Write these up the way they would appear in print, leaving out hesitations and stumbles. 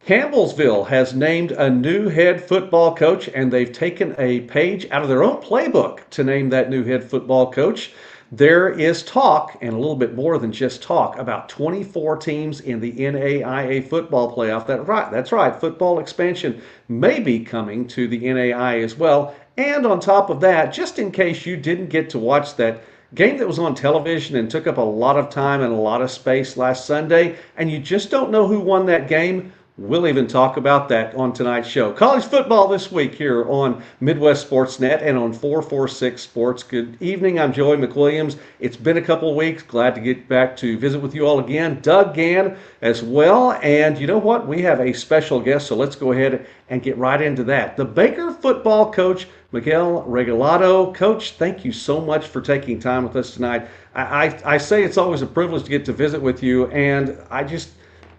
Campbellsville has named a new head football coach, and they've taken a page out of their own playbook to name that new head football coach. There is talk, and a little bit more than just talk, about 24 teams in the NAIA football playoff. That's right. Football expansion may be coming to the NAIA as well. And on top of that, just in case you didn't get to watch that game that was on television and took up a lot of time and a lot of space last Sunday, and you just don't know who won that game, we'll even talk about that on tonight's show. College football this week here on Midwest Sportsnet and on 446 Sports. Good evening. I'm Joey McWilliams. It's been a couple of weeks. Glad to get back to visit with you all again. Doug Gann as well. And you know what? We have a special guest, so let's go ahead and get right into that. The Baker football coach, Miguel Regalado. Coach, thank you so much for taking time with us tonight. I say it's always a privilege to get to visit with you, and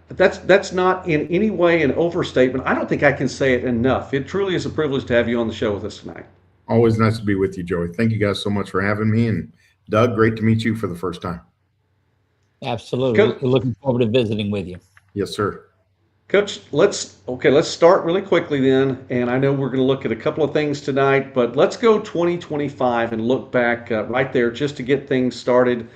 that's not in any way an overstatement. I don't think I can say it enough. It truly is a privilege to have you on the show with us tonight. Always nice to be with you, Joey. Thank you guys so much for having me. And Doug, great to meet you for the first time. Absolutely. Looking forward to visiting with you. Yes, sir. Coach, let's start really quickly then. And I know we're going to look at a couple of things tonight, but let's go 2025 and look back right there just to get things started.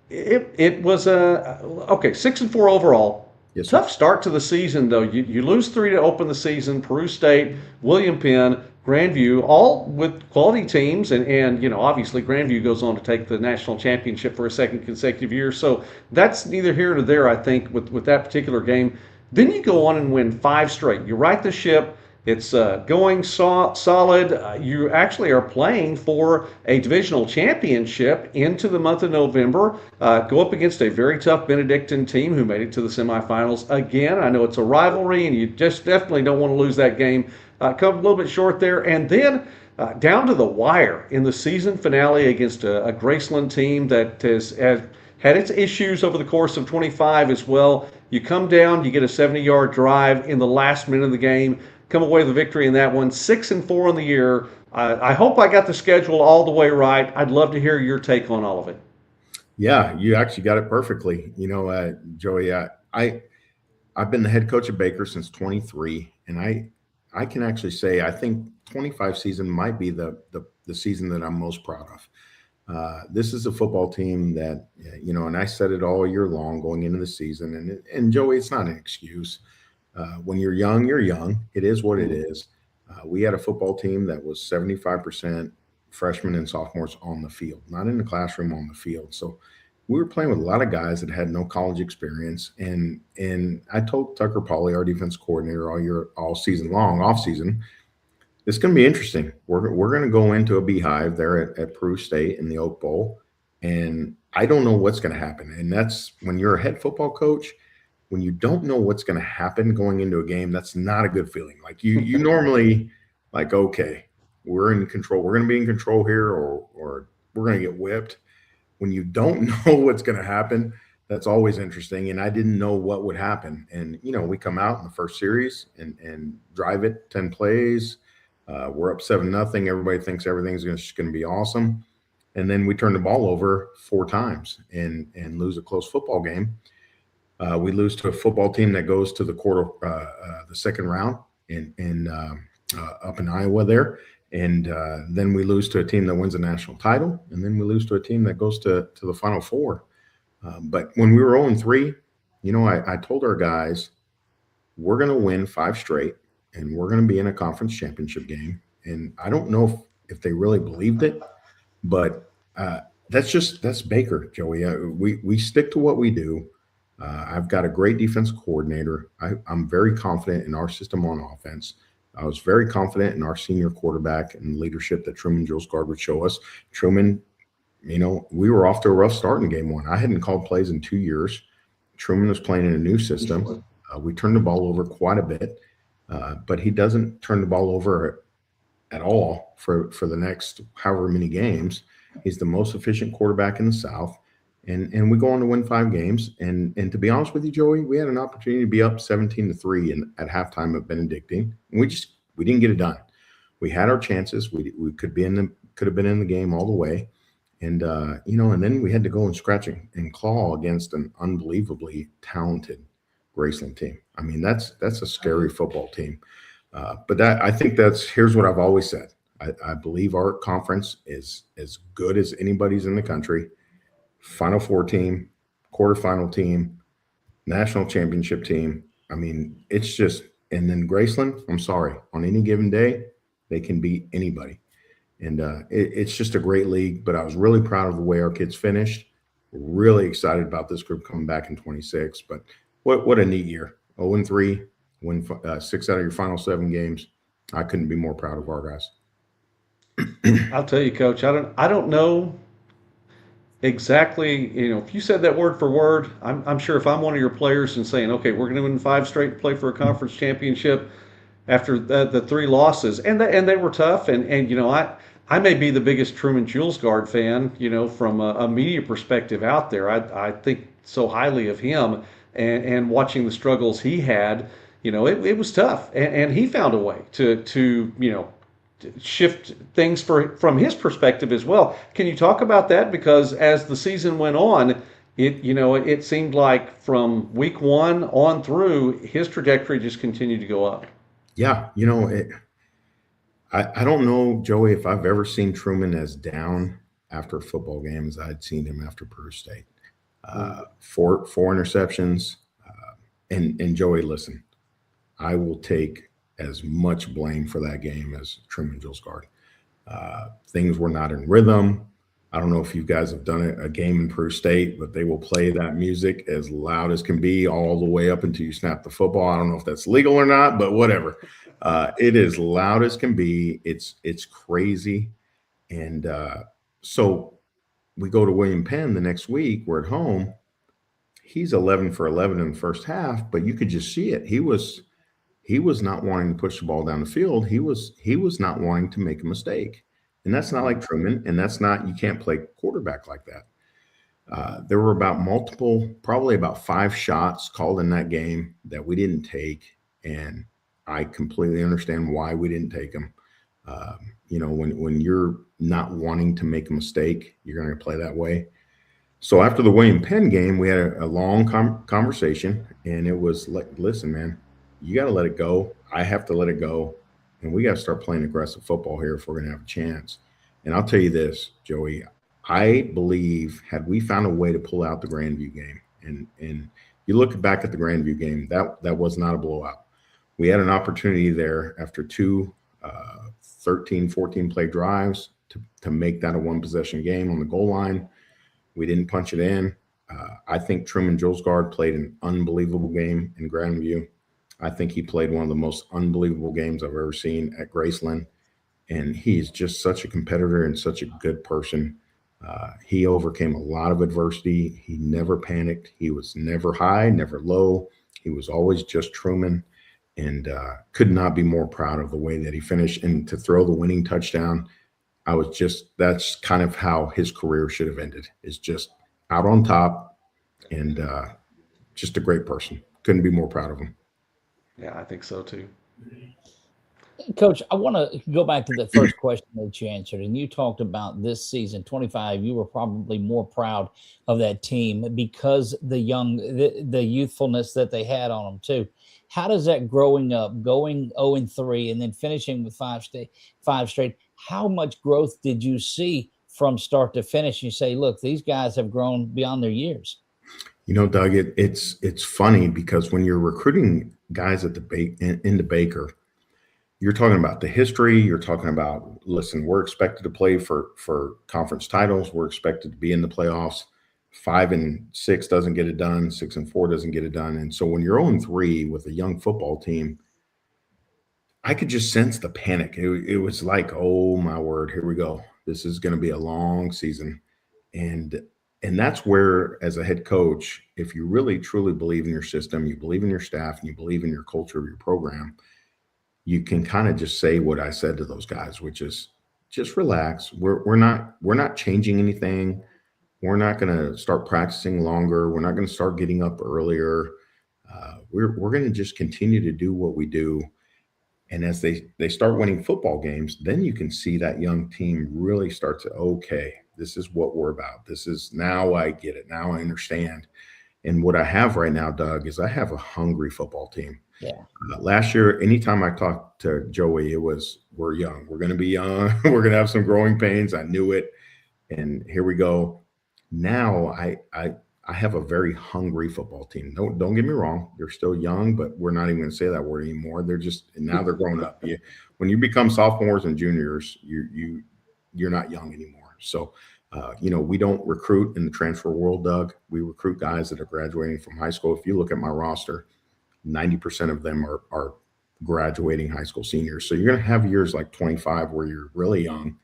It was 6-4 overall. Yes, tough start to the season, though. You lose 3 to open the season. Peru State, William Penn, Grandview, all with quality teams, and obviously Grandview goes on to take the national championship for a second consecutive year. So that's neither here nor there, I think, with that particular game. Then you go on and win 5 straight. You right the ship. It's going solid. You actually are playing for a divisional championship into the month of November. Go up against a very tough Benedictine team who made it to the semifinals again. I know it's a rivalry, and you just definitely don't want to lose that game. Come a little bit short there. And then down to the wire in the season finale against a Graceland team that has had its issues over the course of 25 as well. You come down, you get a 70-yard drive in the last minute of the game. Come away with a victory in that one. 6-4 in the year. I hope I got the schedule all the way right. I'd love to hear your take on all of it. Yeah, you actually got it perfectly. Joey, I've been the head coach of Baker since 23, and I can actually say I think 25 season might be the season that I'm most proud of. This is a football team that, and I said it all year long going into the season. And Joey, it's not an excuse. When you're young, you're young. It is what it is. We had a football team that was 75% freshmen and sophomores on the field, not in the classroom, on the field. So we were playing with a lot of guys that had no college experience. And I told Tucker Pauly, our defense coordinator, all season long, off season, it's going to be interesting. We're going to go into a beehive there at Peru State in the Oak Bowl, and I don't know what's going to happen. And that's when you're a head football coach. When you don't know what's going to happen going into a game, that's not a good feeling. Like you normally like, okay, we're in control. We're going to be in control here, or we're going to get whipped. When you don't know what's going to happen, that's always interesting. And I didn't know what would happen. And, we come out in the first series and drive it 10 plays. We're up 7-0. Everybody thinks everything's just going to be awesome. And then we turn the ball over 4 times and lose a close football game. We lose to a football team that goes to the second round in up in Iowa there, and then we lose to a team that wins a national title, and then we lose to a team that goes to the Final Four. But when we were 0-3, I told our guys, we're going to win 5 straight, and we're going to be in a conference championship game. And I don't know if they really believed it, but that's Baker, Joey. We stick to what we do. I've got a great defense coordinator. I'm very confident in our system on offense. I was very confident in our senior quarterback and the leadership that Truman Josgard would show us. Truman, we were off to a rough start in game 1. I hadn't called plays in 2 years. Truman was playing in a new system. We turned the ball over quite a bit, but he doesn't turn the ball over at all for the next however many games. He's the most efficient quarterback in the South. And we go on to win 5 games. And to be honest with you, Joey, we had an opportunity to be up 17-3 at halftime at Benedictine. And we didn't get it done. We had our chances. We could have been in the game all the way. And and then we had to go and scratch and claw against an unbelievably talented Graceland team. I mean, that's a scary football team. But I think here's what I've always said. I believe our conference is as good as anybody's in the country. Final Four team, quarterfinal team, national championship team. I mean, it's just, and then Graceland, I'm sorry, on any given day, they can beat anybody. And it's just a great league, but I was really proud of the way our kids finished. Really excited about this group coming back in 26. But what a neat year. 0-3, win 6 out of your final 7 games. I couldn't be more proud of our guys. I'll tell you, Coach, I don't know exactly, if you said that word for word, I'm sure if I'm one of your players and saying, okay, we're going to win 5 straight and play for a conference championship after the 3 losses, and they were tough, and I may be the biggest Truman Julesgaard fan, from a media perspective out there. I think so highly of him, and watching the struggles he had, it was tough, and he found a way to shift things from his perspective as well. Can you talk about that? Because as the season went on, it seemed like from week 1 on through, his trajectory just continued to go up. Yeah, I don't know, Joey, if I've ever seen Truman as down after a football game as I'd seen him after Peru State. 4 interceptions, and Joey, listen, I will take as much blame for that game as Truman Julesgaard. Things were not in rhythm. I don't know if you guys have done a game in Peru State, but they will play that music as loud as can be all the way up until you snap the football. I don't know if that's legal or not, but whatever. It is loud as can be. It's crazy. And so we go to William Penn the next week. We're at home. He's 11 for 11 in the first half, but you could just see it. He was not wanting to push the ball down the field. He was not wanting to make a mistake. And that's not like Truman, and you can't play quarterback like that. There were probably about 5 shots called in that game that we didn't take, and I completely understand why we didn't take them. When you're not wanting to make a mistake, you're going to play that way. So after the William Penn game, we had a long conversation, and it was like, listen, man, you got to let it go. I have to let it go. And we got to start playing aggressive football here if we're going to have a chance. And I'll tell you this, Joey, I believe had we found a way to pull out the Grandview game, and you look back at the Grandview game, that was not a blowout. We had an opportunity there after 2 13, 14 play drives to make that a 1-possession game on the goal line. We didn't punch it in. I think Truman Julesgaard played an unbelievable game in Grandview. I think he played one of the most unbelievable games I've ever seen at Graceland. And he's just such a competitor and such a good person. He overcame a lot of adversity. He never panicked. He was never high, never low. He was always just Truman, and could not be more proud of the way that he finished. And to throw the winning touchdown, that's kind of how his career should have ended, is just out on top, and just a great person. Couldn't be more proud of him. Yeah, I think so too. Coach, I want to go back to the first question that you answered, and you talked about this season, 25. You were probably more proud of that team because the youthfulness that they had on them too. How does that growing up, going 0-3, and then finishing with 5 straight? How much growth did you see from start to finish? You say, look, these guys have grown beyond their years. Doug, it's funny because when you're recruiting guys into Baker, you're talking about the history. You're talking about, listen, we're expected to play for conference titles. We're expected to be in the playoffs. 5-6 doesn't get it done. 6-4 doesn't get it done. And so when you're 0-3 with a young football team, I could just sense the panic. It was like, oh my word, here we go. This is going to be a long season. And that's where, as a head coach, if you really truly believe in your system, you believe in your staff, and you believe in your culture of your program, you can kind of just say what I said to those guys, which is just relax. We're not changing anything. We're not going to start practicing longer. We're not going to start getting up earlier. We're going to just continue to do what we do. And as they start winning football games, then you can see that young team really start to, okay, this is what we're about. This is, now I get it. Now I understand. And what I have right now, Doug, is I have a hungry football team. Yeah. Last year, anytime I talked to Joey, it was, we're young. We're going to be young. We're going to have some growing pains. I knew it. And here we go. Now I have a very hungry football team. Don't get me wrong. They're still young, but we're not even going to say that word anymore. They're just, now they're grown up. When you become sophomores and juniors, you're not young anymore. So, we don't recruit in the transfer world, Doug. We recruit guys that are graduating from high school. If you look at my roster, 90% of them are graduating high school seniors. So you're going to have years like 25 where you're really young.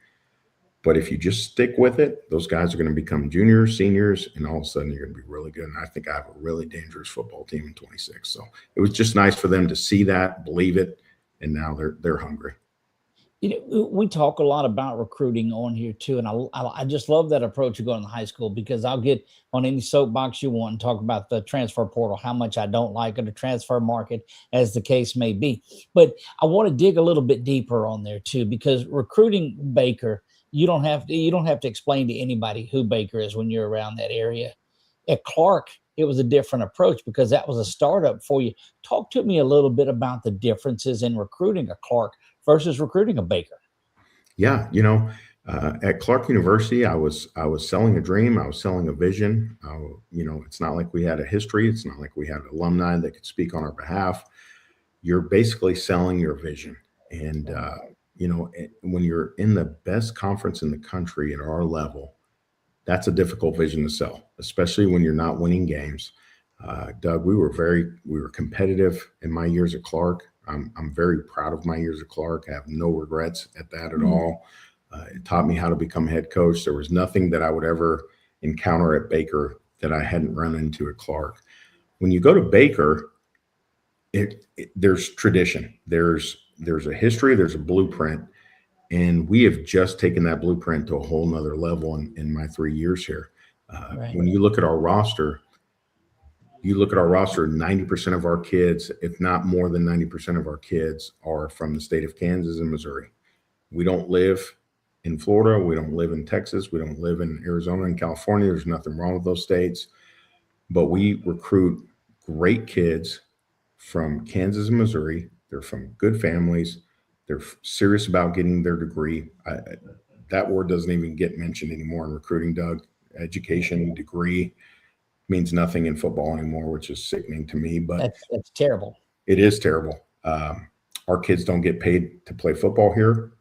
But if you just stick with it, those guys are going to become juniors, seniors, and all of a sudden you're going to be really good. And I think I have a really dangerous football team in 26. So it was just nice for them to see that, believe it, and now they're hungry. We talk a lot about recruiting on here too, and I just love that approach of going to high school, because I'll get on any soapbox you want and talk about the transfer portal, how much I don't like it, the transfer market, as the case may be. But I want to dig a little bit deeper on there too, because recruiting Baker, you don't have to explain to anybody who Baker is when you're around that area. At Clark, it was a different approach because that was a startup for you. Talk to me a little bit about the differences in recruiting a Clark versus recruiting a Baker. Yeah, at Clark University, I was selling a dream. I was selling a vision. It's not like we had a history. It's not like we had alumni that could speak on our behalf. You're basically selling your vision. And, when you're in the best conference in the country at our level, that's a difficult vision to sell, especially when you're not winning games. Doug, we were competitive in my years at Clark. I'm very proud of my years at Clark. I have no regrets at that at all. It taught me how to become head coach. There was nothing that I would ever encounter at Baker that I hadn't run into at Clark. When you go to Baker, there's tradition. There's a history. There's a blueprint. And we have just taken that blueprint to a whole nother level in my 3 years here. Right. When you look at our roster, 90% of our kids, if not more than 90% of our kids, are from the state of Kansas and Missouri. We don't live in Florida. We don't live in Texas. We don't live in Arizona and California. There's nothing wrong with those states. But we recruit great kids from Kansas and Missouri. They're from good families. They're serious about getting their degree. That word doesn't even get mentioned anymore in recruiting, Doug. Education, degree means nothing in football anymore, which is sickening to me. But that's terrible. It is terrible. Our kids don't get paid to play football here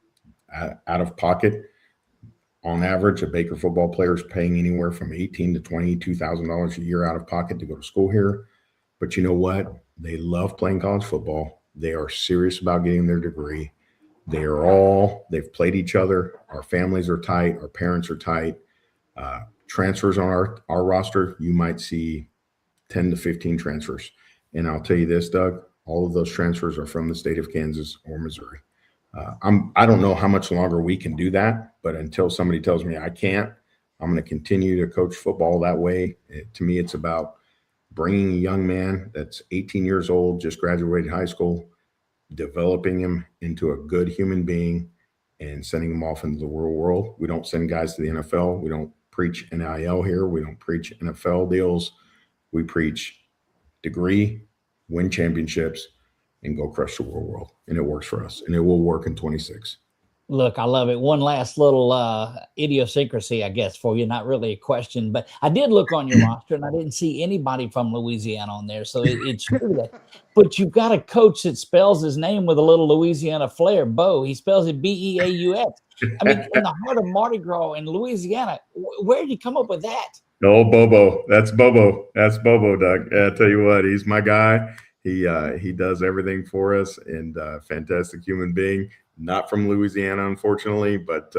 out of pocket. On average, a Baker football player is paying anywhere from $18,000 to $22,000 a year out of pocket to go to school here. But you know what? They love playing college football. They are serious about getting their degree. They've played each other. Our families are tight. Our parents are tight. Transfers on our roster, you might see 10 to 15 transfers. And I'll tell you this, Doug, all of those transfers are from the state of Kansas or Missouri. I don't know how much longer we can do that, but until somebody tells me I can't, I'm going to continue to coach football that way. To me, it's about bringing a young man that's 18 years old, just graduated high school, developing him into a good human being and sending him off into the real world. We don't send guys to the NFL. We don't preach NIL here. We don't preach NFL deals. We preach degree, win championships, and go crush the real world. And it works for us, and it will work in 26. Look, I love it. One last little idiosyncrasy, I guess, for you. Not really a question, but I did look on your roster, and I didn't see anybody from Louisiana on there. So it's true that. But you've got a coach that spells his name with a little Louisiana flair, Bo. He spells it Beaux. I mean, in the heart of Mardi Gras in Louisiana, where did you come up with that? Oh, Bobo. That's Bobo. That's Bobo, Doug. Yeah, I tell you what, he's my guy. He does everything for us, and fantastic human being. Not from Louisiana, unfortunately, but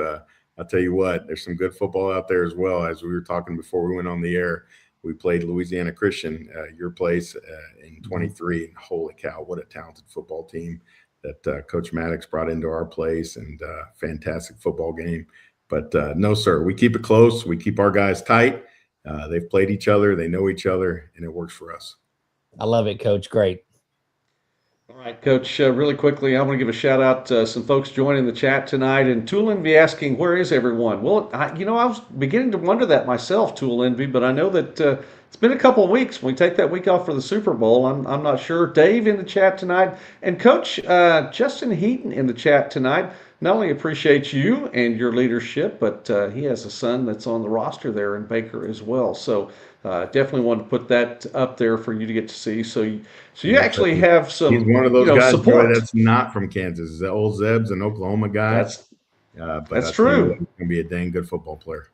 I'll tell you what, there's some good football out there as well. As we were talking before we went on the air, we played Louisiana Christian, your place, in 23. And holy cow, what a talented football team that Coach Maddox brought into our place, and fantastic football game. But no, sir, we keep it close. We keep our guys tight. They've played each other. They know each other, and it works for us. I love it, Coach. Great. All All right, Coach, really quickly, I want to give a shout out to some folks joining the chat tonight. And Tool Envy asking, where is everyone? Well, I was beginning to wonder that myself, Tool Envy, but I know that it's been a couple of weeks. When we take that week off for the Super Bowl, I'm not sure. Dave in the chat tonight, and Coach Justin Heaton in the chat tonight. Not only appreciates you and your leadership, but he has a son that's on the roster there in Baker as well. So definitely wanted to put that up there for you to get to see. So you Yeah, but actually have he's some, one of those guys, Joey, support. that's not from Kansas. He's the old Zeb's an Oklahoma guy. That's But that's I tell you what, true. he's going to be a dang good football player.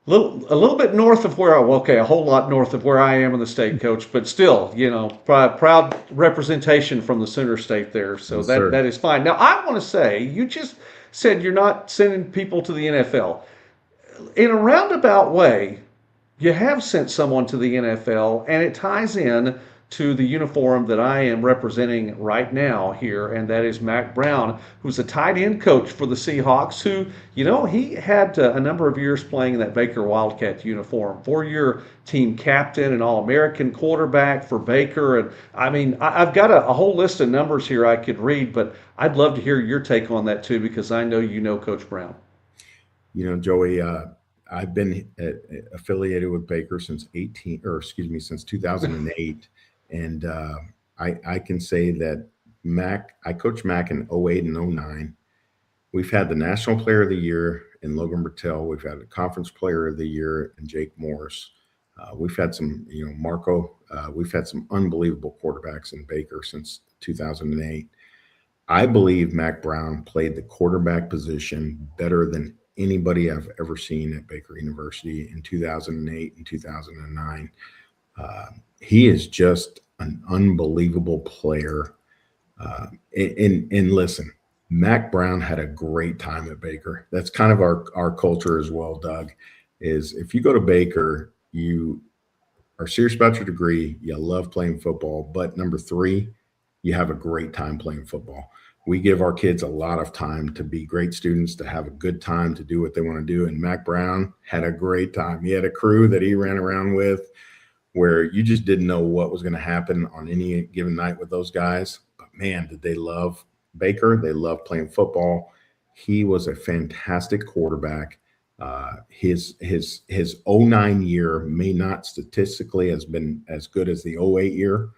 A little bit north of where a whole lot north of where I am in the state, Coach, but still, proud representation from the Sooner State there. So Yes, that sir. that is fine. Now I want to say you just said you're not sending people to the NFL in a roundabout way. You have sent someone to the NFL, and it ties in to the uniform that I am representing right now here, and that is Mac Brown, who's a tight end coach for the Seahawks, who, he had a number of years playing in that Baker Wildcat uniform, 4-year team captain and All-American quarterback for Baker. And I mean, I've got a whole list of numbers here I could read, but I'd love to hear your take on that too, because I know you know Coach Brown. Joey, I've been affiliated with Baker since 2008. And I can say that I coached Mac in '08 and '09. We've had the National Player of the Year in Logan Bertell. We've had the Conference Player of the Year in Jake Morris. We've had some, Marco. We've had some unbelievable quarterbacks in Baker since 2008. I believe Mac Brown played the quarterback position better than anybody I've ever seen at Baker University in 2008 and 2009. He is just an unbelievable player. And listen, Mac Brown had a great time at Baker. That's kind of our culture as well, Doug, is if you go to Baker, you are serious about your degree, you love playing football, but number three, you have a great time playing football. We give our kids a lot of time to be great students, to have a good time, to do what they want to do. And Mac Brown had a great time. He had a crew that he ran around with where you just didn't know what was going to happen on any given night with those guys. But man, did they love Baker. They loved playing football. He was a fantastic quarterback. His '09 year may not statistically has been as good as the '08 year,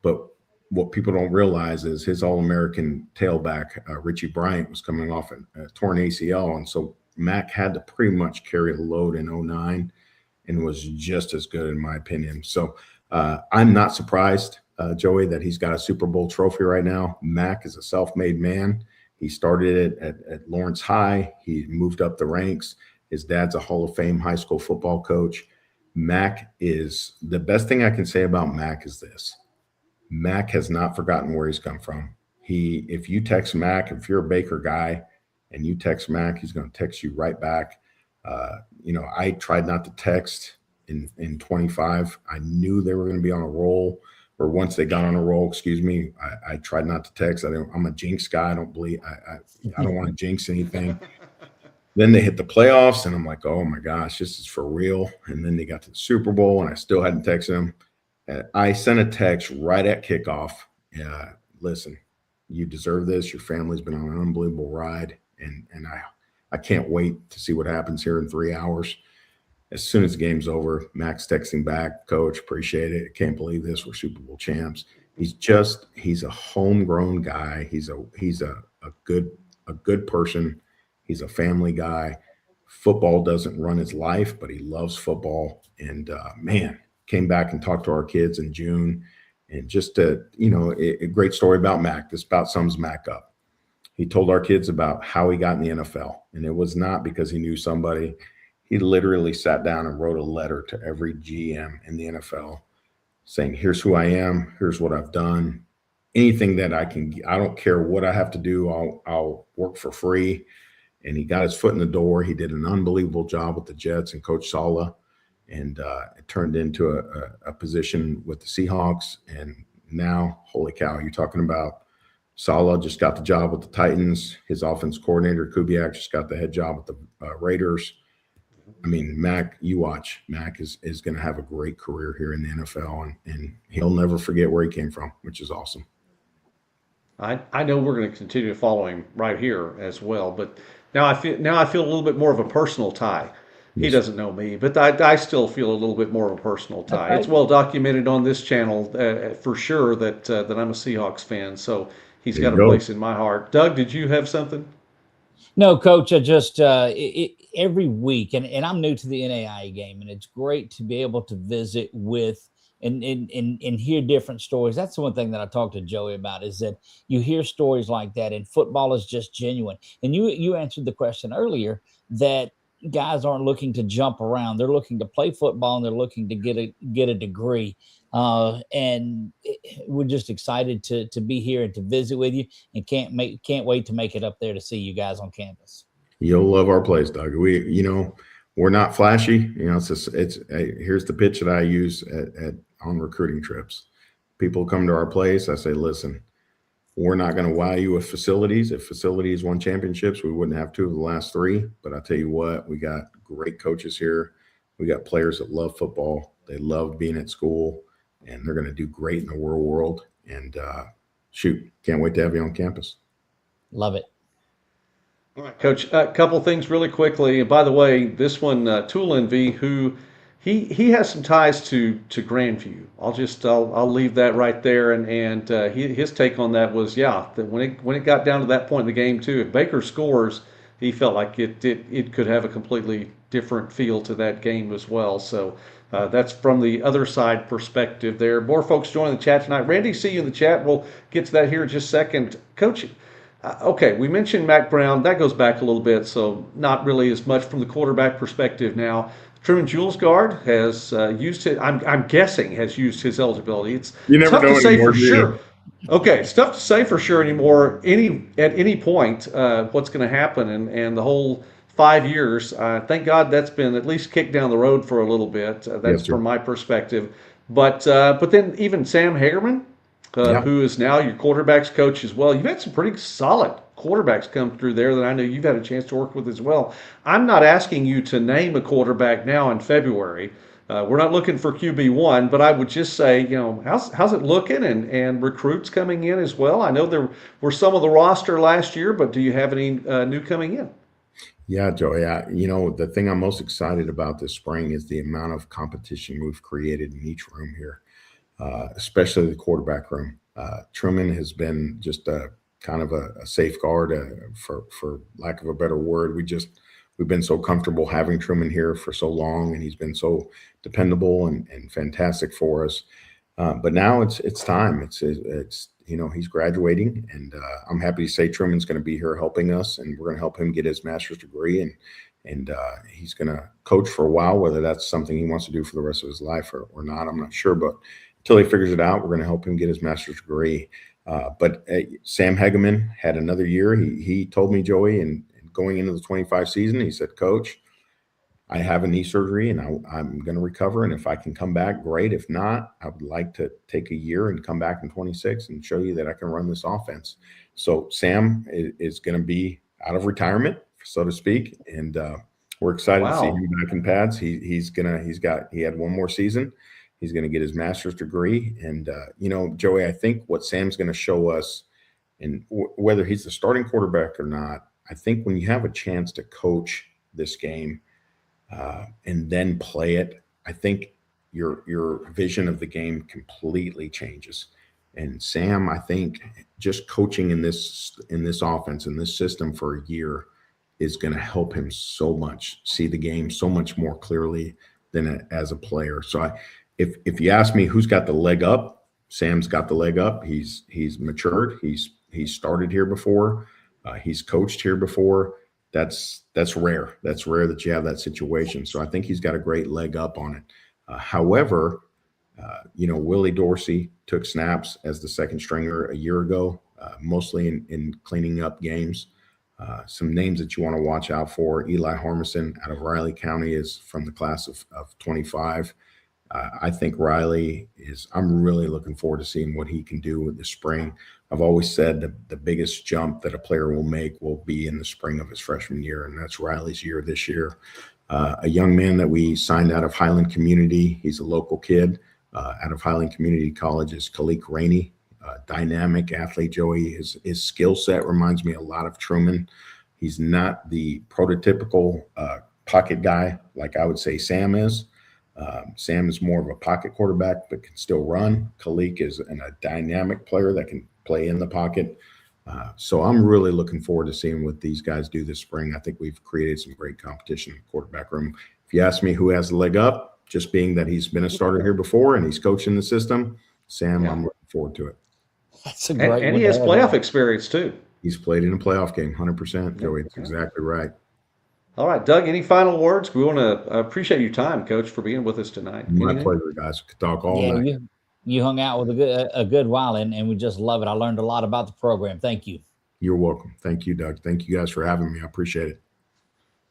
but what people don't realize is his All-American tailback, Richie Bryant, was coming off a torn ACL. And so Mac had to pretty much carry the load in '09 and was just as good, in my opinion. So I'm not surprised, Joey, that he's got a Super Bowl trophy right now. Mac is a self-made man. He started it at Lawrence High. He moved up the ranks. His dad's a Hall of Fame high school football coach. Mac is the best thing I can say about Mac is this. Mac has not forgotten where he's come from. If you text Mac, if you're a Baker guy and you text Mac, he's going to text you right back. I tried not to text in 25. I knew they were going to be on a roll, or once they got on a roll, excuse me, I tried not to text. I'm a jinx guy. I don't believe, I don't want to jinx anything. Then they hit the playoffs and I'm like, oh my gosh, this is for real. And then they got to the Super Bowl and I still hadn't texted them. I sent a text right at kickoff. Listen, you deserve this. Your family's been on an unbelievable ride. And I can't wait to see what happens here in 3 hours. As soon as the game's over, Max texting back, Coach, appreciate it. I can't believe this. We're Super Bowl champs. He's a homegrown guy. He's a good person. He's a family guy. Football doesn't run his life, but he loves football. And man, came back and talked to our kids in June. And just a great story about Mac. This about sums Mac up. He told our kids about how he got in the NFL. And it was not because he knew somebody. He literally sat down and wrote a letter to every GM in the NFL saying, here's who I am. Here's what I've done. Anything that I don't care what I have to do. I'll work for free. And he got his foot in the door. He did an unbelievable job with the Jets and Coach Saleh. And it turned into a position with the Seahawks. And now, holy cow, you're talking about Saleh just got the job with the Titans. His offense coordinator, Kubiak, just got the head job with the Raiders. I mean, Mac, you watch. Mac is going to have a great career here in the NFL, and he'll never forget where he came from, which is awesome. I know we're going to continue to follow him right here as well, but now I feel a little bit more of a personal tie. He Yes, doesn't know me, but I still feel a little bit more of a personal tie. It's Okay. well documented on this channel for sure that I'm a Seahawks fan, so he's there got you a go. place in my heart. Doug, did you have something? No, coach, I just every week, and I'm new to the NAIA game, and it's great to be able to visit with and hear different stories. That's the one thing that I talked to Joey about is that you hear stories like that, and football is just genuine. And you answered the question earlier that guys aren't looking to jump around; they're looking to play football, and they're looking to get a degree. We're just excited to be here and to visit with you, and can't wait to make it up there to see you guys on campus. You'll love our place, Doug. We're not flashy. Here's the pitch that I use at on recruiting trips. People come to our place. I say, listen, we're not going to wow you with facilities. If facilities won championships, we wouldn't have two of the last three. But I tell you what, we got great coaches here. We got players that love football. They love being at school, and they're going to do great in the real world. And shoot, can't wait to have you on campus. Love it. All right, Coach. A couple things really quickly. And by the way, this one, Tool Envy, who he has some ties to Grandview. I'll leave that right there. And his take on that was, yeah, that when it got down to that point in the game too, if Baker scores, he felt like it could have a completely different feel to that game as well. So that's from the other side perspective there. More folks joining the chat tonight. Randy, see you in the chat. We'll get to that here in just a second. Coach, okay, we mentioned Mac Brown. That goes back a little bit, so not really as much from the quarterback perspective now. Truman Julesgaard has used his, I'm guessing, has used his eligibility. It's You never tough to know say anymore, for do you? sure. Okay, it's tough to say for sure anymore. At any point, what's going to happen, and the whole 5 years. Thank God that's been at least kicked down the road for a little bit. That's Yes, sir. from my perspective. But then even Sam Hagerman, Yeah. who is now your quarterbacks coach as well. You've had some pretty solid quarterbacks come through there that I know you've had a chance to work with as well. I'm not asking you to name a quarterback now in February. We're not looking for QB1, but I would just say, how's it looking, and recruits coming in as well. I know there were some of the roster last year, but do you have any new coming in? Yeah, Joey. The thing I'm most excited about this spring is the amount of competition we've created in each room here, especially the quarterback room. Truman has been just a kind of a safeguard, for lack of a better word. We've been so comfortable having Truman here for so long, and he's been so dependable and fantastic for us. But now it's time. It's he's graduating, and I'm happy to say Truman's going to be here helping us, and we're going to help him get his master's degree, and he's going to coach for a while. Whether that's something he wants to do for the rest of his life or not, I'm not sure. But until he figures it out, we're going to help him get his master's degree. But Sam Hageman had another year. He told me, Joey, and going into the 25 season, he said, Coach, I have a knee surgery and I'm going to recover. And if I can come back, great. If not, I would like to take a year and come back in 26 and show you that I can run this offense. So Sam is going to be out of retirement, so to speak. And we're excited to see him back in pads. He had one more season. He's going to get his master's degree. And, Joey, I think what Sam's going to show us, and whether he's the starting quarterback or not, I think when you have a chance to coach this game, and then play it, I think your vision of the game completely changes. And Sam, I think just coaching in this offense, in this system for a year is going to help him so much, see the game so much more clearly than as a player. So if you ask me who's got the leg up, Sam's got the leg up. He's matured. He's started here before. He's coached here before. That's rare. That's rare that you have that situation. So I think he's got a great leg up on it. However, Willie Dorsey took snaps as the second stringer a year ago, mostly in cleaning up games. Some names that you want to watch out for: Eli Harmison out of Riley County is from the class of 25. I think Riley I'm really looking forward to seeing what he can do with the spring. I've always said the biggest jump that a player will make will be in the spring of his freshman year, and that's Riley's year this year. A young man that we signed out of Highland Community, he's a local kid out of Highland Community College, is Khalik Rainey. dynamic athlete, Joey. His skill set reminds me a lot of Truman. He's not the prototypical pocket guy like I would say Sam is. Sam is more of a pocket quarterback, but can still run. Kalik is a dynamic player that can play in the pocket. So I'm really looking forward to seeing what these guys do this spring. I think we've created some great competition in the quarterback room. If you ask me who has the leg up, just being that he's been a starter here before and he's coaching the system, Sam, Yeah. I'm looking forward to it. That's a great And one he to has have playoff on. experience too. He's played in a playoff game, 100%, Joey. That's exactly right. All right, Doug, any final words? We want to appreciate your time, Coach, for being with us tonight. My Anything? pleasure, guys. We could talk all Yeah, night. you hung out with a good while, and we just love it. I learned a lot about the program. Thank you. You're welcome. Thank you, Doug. Thank you guys for having me. I appreciate it.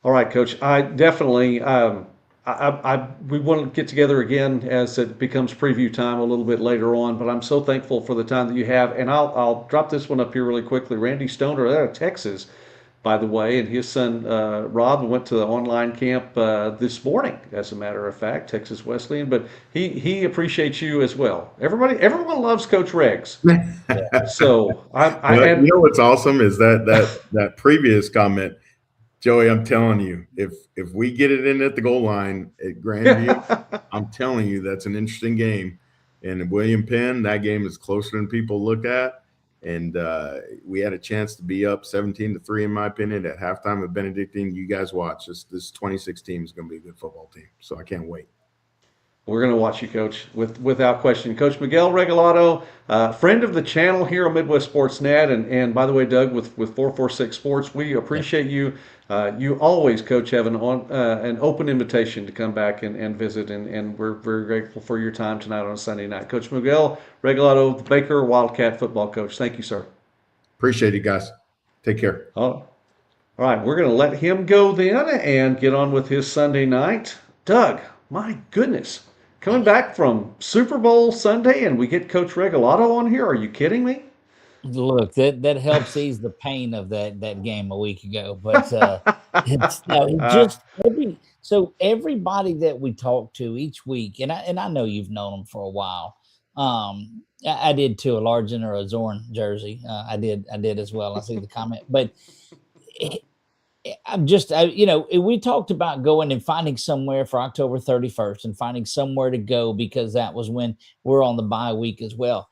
All right, Coach. I definitely, we want to get together again as it becomes preview time a little bit later on. But I'm so thankful for the time that you have, and I'll drop this one up here really quickly. Randy Stoner out of Texas, by the way, and his son Rob went to the online camp this morning, as a matter of fact, Texas Wesleyan. But he appreciates you as well. Everyone loves Coach Regs. So You know what's awesome is that previous comment, Joey. I'm telling you, if we get it in at the goal line at Grandview, I'm telling you that's an interesting game. And at William Penn, that game is closer than people look at. And we had a chance to be up 17-3, in my opinion, at halftime at Benedictine. You guys watch this 26 team is going to be a good football team. So I can't wait. We're going to watch you, Coach, without question. Coach Miguel Regalado, friend of the channel here on Midwest Sports Net, and by the way, Doug, with 446 Sports, we appreciate you. You always, Coach, have an open invitation to come back and visit, and we're very grateful for your time tonight on a Sunday night. Coach Miguel Regalado, the Baker Wildcat football coach. Thank you, sir. Appreciate it, guys. Take care. All right, we're going to let him go then and get on with his Sunday night. Doug, my goodness. Coming back from Super Bowl Sunday and we get Coach Regalado on here. Are you kidding me? Look, that helps ease the pain of that game a week ago. But it's just everybody that we talk to each week, and I know you've known them for a while. I did too. A Largen or a Zorn jersey. I did as well. I see the comment, but we talked about going and finding somewhere for October 31st and finding somewhere to go because that was when we're on the bye week as well.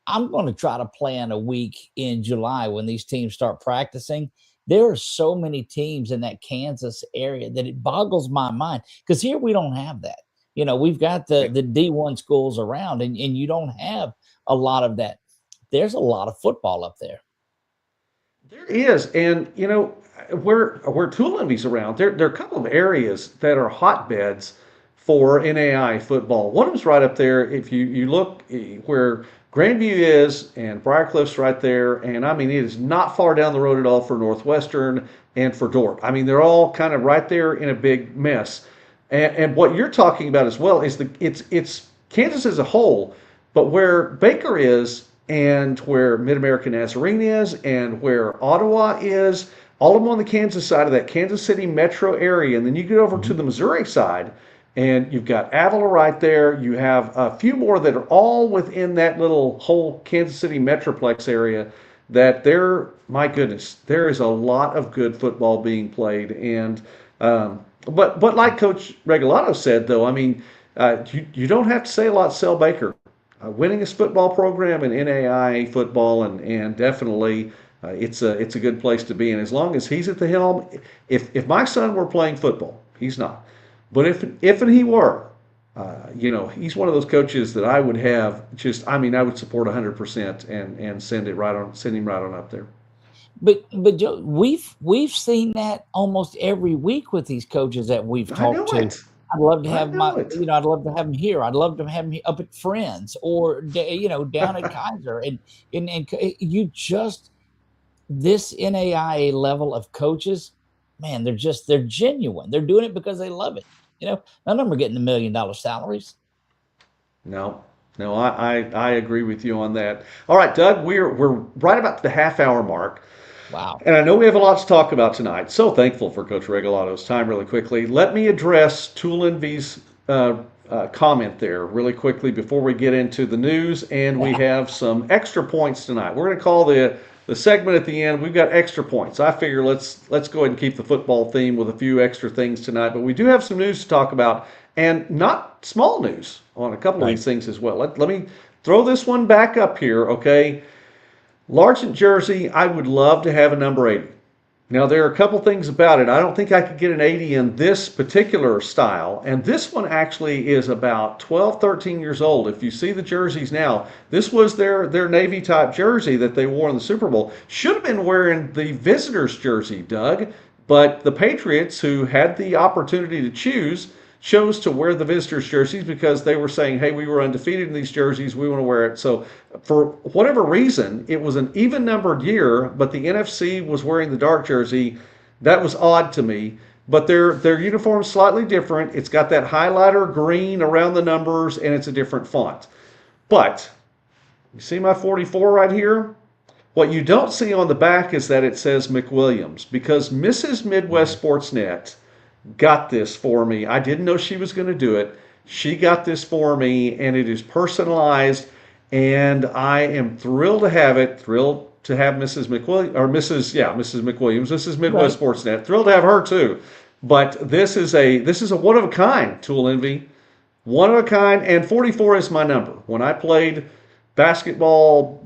I'm going to try to plan a week in July when these teams start practicing. There are so many teams in that Kansas area that it boggles my mind because here we don't have that. We've got the D1 schools around and you don't have a lot of that. There's a lot of football up there. There is, and where Tulenby's around, there are a couple of areas that are hotbeds for NAI football. One of them's right up there. If you look where Grandview is and Briarcliff's right there, and I mean it is not far down the road at all for Northwestern and for Dordt. I mean they're all kind of right there in a big mess. And what you're talking about as well is it's Kansas as a whole, but where Baker is and where Mid-American Nazarene is and where Ottawa is, all of them on the Kansas side of that Kansas City metro area. And then you get over to the Missouri side and you've got Avila right there. You have a few more that are all within that little whole Kansas City metroplex area that my goodness, there is a lot of good football being played. And but like Coach Regalado said, though, I mean, you don't have to say a lot to sell Baker. Winning this football program in NAIA football, and definitely it's a good place to be. And as long as he's at the helm, if my son were playing football, he's not. But if he were, he's one of those coaches that I would have I would support 100% and send him right on up there. But Joe, we've seen that almost every week with these coaches that we've talked to. I'd love to have I'd love to have him here. I'd love to have him up at Friends or down at Kaiser, and you just this NAIA level of coaches, man, they're genuine. They're doing it because they love it. None of them are getting $1 million salaries. No, I agree with you on that. All right, Doug, we're right about the half-hour mark. Wow. And I know we have a lot to talk about tonight. So thankful for Coach Regalado's time really quickly. Let me address Tulenby's comment there really quickly before we get into the news, and we have some extra points tonight. We're going to call the segment at the end. We've got extra points. I figure let's go ahead and keep the football theme with a few extra things tonight, but we do have some news to talk about, and not small news on a couple of these things as well. Let me throw this one back up here, okay? Largent jersey, I would love to have a number 80. Now, there are a couple things about it. I don't think I could get an 80 in this particular style. And this one actually is about 12, 13 years old. If you see the jerseys now, this was their Navy type jersey that they wore in the Super Bowl. Should have been wearing the visitors jersey, Doug. But the Patriots, who had the opportunity to choose, chose to wear the visitors jerseys because they were saying, hey, we were undefeated in these jerseys, we want to wear it. So for whatever reason, it was an even numbered year, but the NFC was wearing the dark jersey. That was odd to me. But their uniform's slightly different. It's got that highlighter green around the numbers, and it's a different font. But you see my 44 right here? What you don't see on the back is that it says McWilliams, because Mrs. Midwest Sportsnet got this for me. I didn't know she was going to do it. She got this for me, and it is personalized, and I am thrilled to have it. Thrilled to have Mrs. McWilliams, or Mrs. McWilliams. This is Midwest Sportsnet. Thrilled to have her too. But this is a one of a kind, Tool Envy. One of a kind, and 44 is my number. When I played basketball,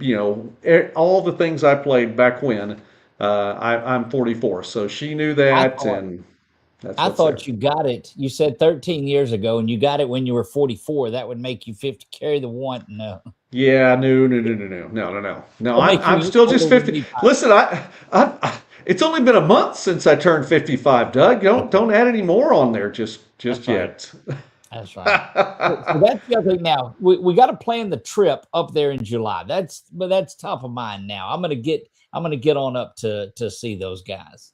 all the things I played back when, I'm 44. So she knew that, and I thought you got it. You said 13 years ago, and you got it when you were 44. That would make you 50. Carry the one. No. Yeah, no. I'm still just 50. Listen, it's only been a month since I turned 55, Doug. Don't add any more on there just yet. That's right. So that's the other thing. Now we got to plan the trip up there in July. That's top of mind now. I'm gonna get on up to see those guys.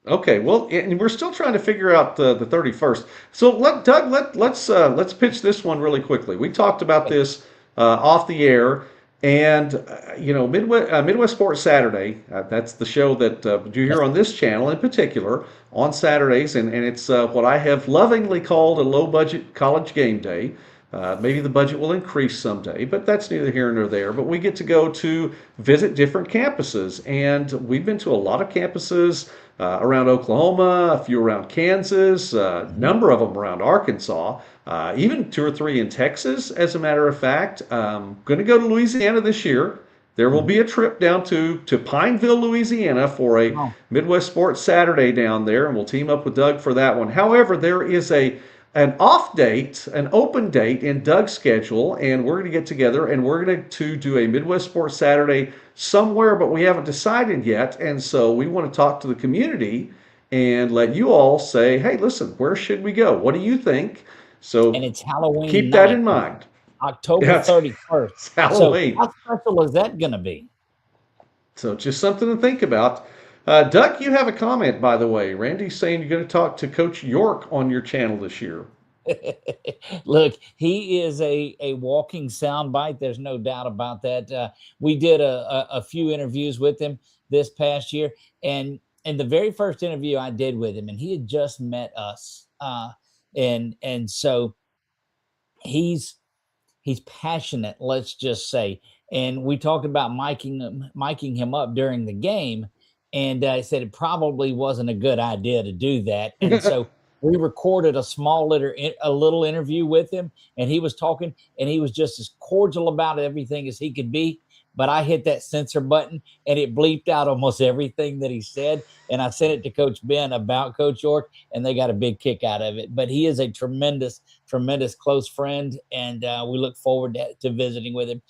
Okay, well, and we're still trying to figure out the 31st. So let's pitch this one really quickly. We talked about this off the air, and Midwest Sports Saturday. That's the show that you hear on this channel in particular on Saturdays, and it's what I have lovingly called a low budget college game day. Maybe the budget will increase someday, but that's neither here nor there. But we get to go to visit different campuses, and we've been to a lot of campuses around Oklahoma, a few around Kansas, a number of them around Arkansas, even 2 or 3 in Texas, as a matter of fact. Going to go to Louisiana this year. There will be a trip down to Pineville, Louisiana for a Midwest Sports Saturday down there, and we'll team up with Doug for that one. However, there is an off date, an open date in Doug's schedule, and we're going to get together and we're going to do a Midwest Sports Saturday somewhere, but we haven't decided yet. And so we want to talk to the community and let you all say, hey, listen, where should we go? What do you think? So and it's Halloween. Keep that in mind. October 31st. It's Halloween. So how special is that going to be? So just something to think about. Doug, you have a comment, by the way. Randy's saying you're going to talk to Coach York on your channel this year. Look, he is a walking soundbite. There's no doubt about that. We did a few interviews with him this past year, and the very first interview I did with him, and he had just met us, and so he's passionate. Let's just say, and we talked about miking him up during the game. And I said it probably wasn't a good idea to do that. And so we recorded a little interview with him, and he was talking, and he was just as cordial about everything as he could be. But I hit that censor button, and it bleeped out almost everything that he said. And I sent it to Coach Ben about Coach York, and they got a big kick out of it. But he is a tremendous, tremendous close friend, and we look forward to visiting with him.